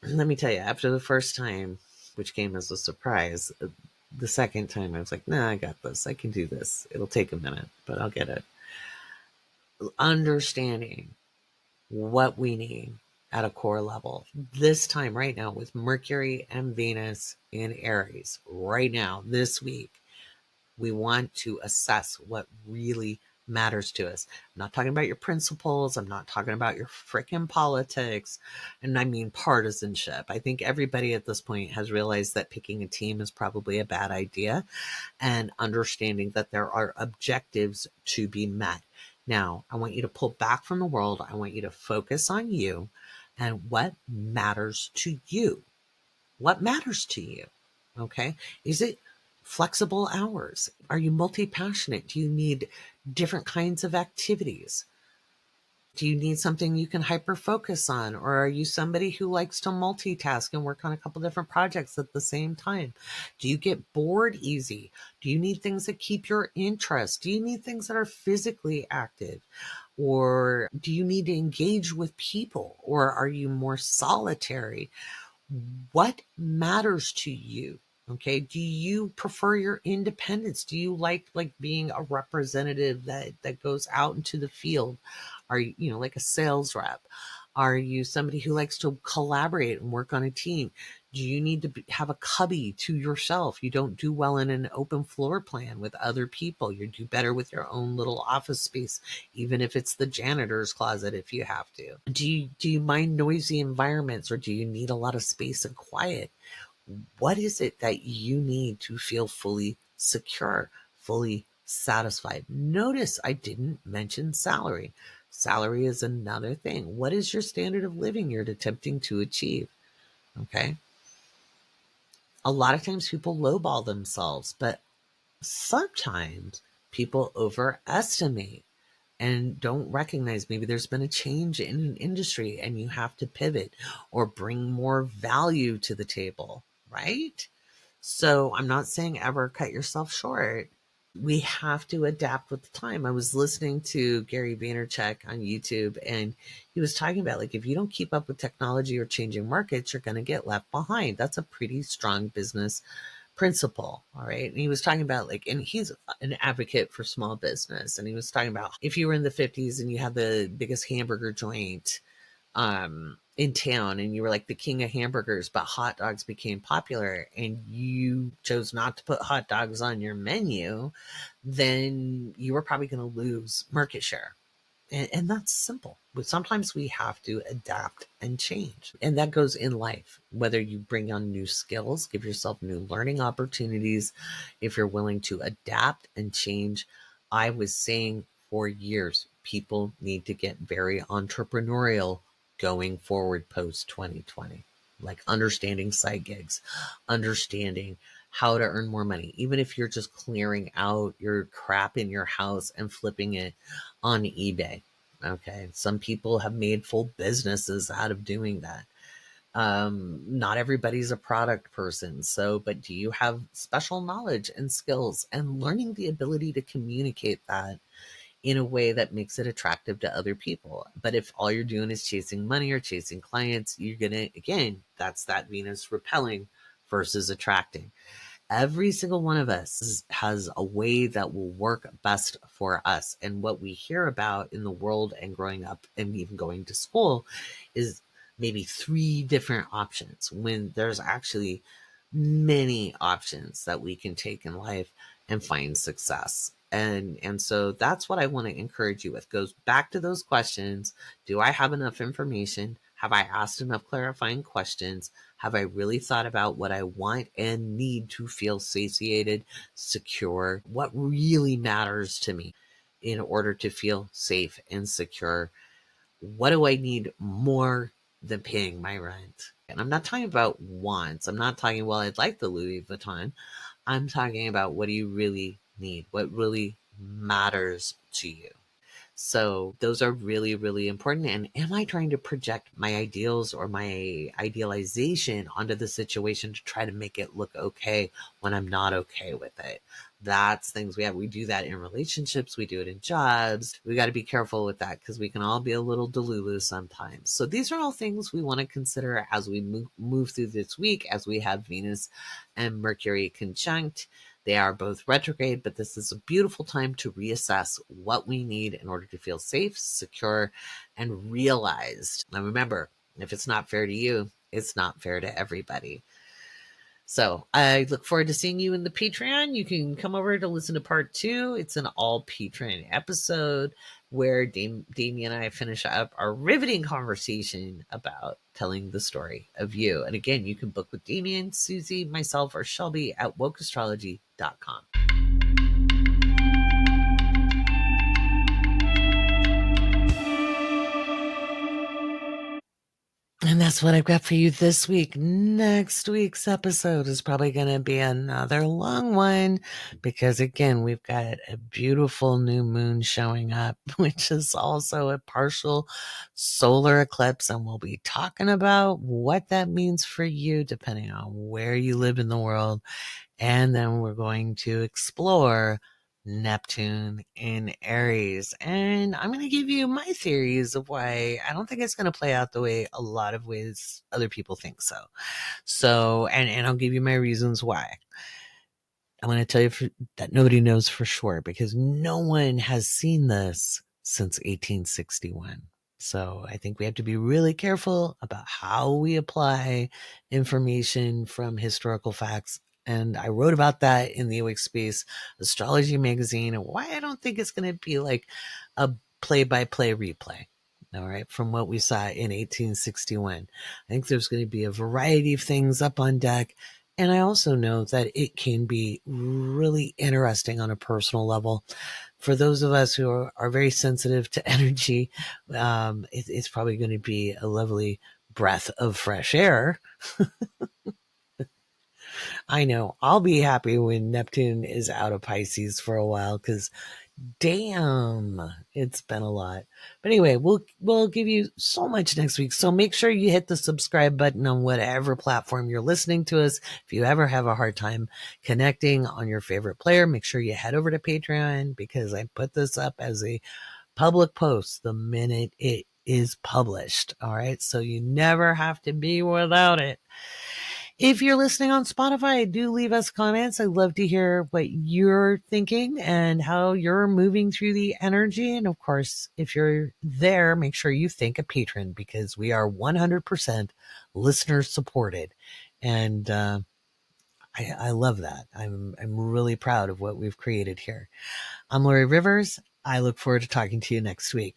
Let me tell you, after the first time, which came as a surprise, the second time I was like, nah, I got this. I can do this. It'll take a minute, but I'll get it. Understanding what we need at a core level. This time, right now, with Mercury and Venus in Aries, right now, this week, we want to assess what really matters to us. I'm not talking about your principles. I'm not talking about your freaking politics. And I mean partisanship. I think everybody at this point has realized that picking a team is probably a bad idea, and understanding that there are objectives to be met. Now, I want you to pull back from the world. I want you to focus on you and what matters to you. What matters to you? Okay. Is it flexible hours? Are you multi-passionate? Do you need different kinds of activities? Do you need something you can hyper focus on? Or are you somebody who likes to multitask and work on a couple different projects at the same time? Do you get bored easy? Do you need things that keep your interest? Do you need things that are physically active? Or do you need to engage with people? Or are you more solitary? What matters to you? Okay. Do you prefer your independence? Do you like being a representative that goes out into the field? Are you, like a sales rep? Are you somebody who likes to collaborate and work on a team? Do you need to have a cubby to yourself? You don't do well in an open floor plan with other people. You do better with your own little office space, even if it's the janitor's closet if you have to. Do you mind noisy environments, or do you need a lot of space and quiet? What is it that you need to feel fully secure, fully satisfied? Notice I didn't mention salary. Salary is another thing. What is your standard of living you're attempting to achieve? Okay. A lot of times people lowball themselves, but sometimes people overestimate and don't recognize maybe there's been a change in an industry and you have to pivot or bring more value to the table, right? So I'm not saying ever cut yourself short. We have to adapt with the time. I was listening to Gary Vaynerchuk on YouTube, and he was talking about, like, if you don't keep up with technology or changing markets, you're going to get left behind. That's a pretty strong business principle. All right. And he was talking about, like, and he's an advocate for small business. And he was talking about if you were in the 50s and you had the biggest hamburger joint in town, and you were like the king of hamburgers, but hot dogs became popular and you chose not to put hot dogs on your menu, then you were probably going to lose market share. And that's simple. But sometimes we have to adapt and change. And that goes in life, whether you bring on new skills, give yourself new learning opportunities, if you're willing to adapt and change. I was saying for years, people need to get very entrepreneurial going forward post 2020, like understanding side gigs, understanding how to earn more money, even if you're just clearing out your crap in your house and flipping it on eBay. Okay. Some people have made full businesses out of doing that. Not everybody's a product person. So, but do you have special knowledge and skills, and learning the ability to communicate that in a way that makes it attractive to other people? But if all you're doing is chasing money or chasing clients, you're going to, again, that's that Venus repelling versus attracting. Every single one of us has a way that will work best for us. And what we hear about in the world and growing up and even going to school is maybe 3 different options, when there's actually many options that we can take in life and find success. And so that's what I want to encourage you with. Goes back to those questions. Do I have enough information? Have I asked enough clarifying questions? Have I really thought about what I want and need to feel satiated, secure? What really matters to me in order to feel safe and secure? What do I need more than paying my rent? And I'm not talking about wants. I'm not talking, well, I'd like the Louis Vuitton. I'm talking about, what do you really need? What really matters to you? So those are really, really important. And am I trying to project my ideals or my idealization onto the situation to try to make it look okay when I'm not okay with it? That's things we do that in relationships. We do it in jobs. We got to be careful with that because we can all be a little delulu sometimes. So these are all things we want to consider as we move through this week, as we have Venus and Mercury conjunct. They are both retrograde, but this is a beautiful time to reassess what we need in order to feel safe, secure, and realized. Now remember, if it's not fair to you, it's not fair to everybody. So I look forward to seeing you in the Patreon. You can come over to listen to part 2. It's an all Patreon episode where Damien and I finish up our riveting conversation about telling the story of you. And again, you can book with Damien, Susie, myself, or Shelby at wokeastrology.com. And that's what I've got for you this week. Next week's episode is probably going to be another long one because, again, we've got a beautiful new moon showing up, which is also a partial solar eclipse. And we'll be talking about what that means for you, depending on where you live in the world. And then we're going to explore Neptune in Aries. And I'm going to give you my theories of why I don't think it's going to play out the way a lot of ways other people think so. And I'll give you my reasons why. I'm going to tell you that nobody knows for sure because no one has seen this since 1861. So I think we have to be really careful about how we apply information from historical facts. And I wrote about that in the Awake Space Astrology magazine and why I don't think it's going to be like a play-by-play replay. All right, from what we saw in 1861. I think there's going to be a variety of things up on deck. And I also know that it can be really interesting on a personal level. For those of us who are very sensitive to energy, it's probably going to be a lovely breath of fresh air. I know I'll be happy when Neptune is out of Pisces for a while because damn, it's been a lot. But anyway, we'll give you so much next week. So make sure you hit the subscribe button on whatever platform you're listening to us. If you ever have a hard time connecting on your favorite player, make sure you head over to Patreon because I put this up as a public post the minute it is published. All right. So you never have to be without it. If you're listening on Spotify, do leave us comments. I'd love to hear what you're thinking and how you're moving through the energy. And of course, if you're there, make sure you thank a patron because we are 100% listener supported. And I love that. I'm really proud of what we've created here. I'm Laurie Rivers. I look forward to talking to you next week.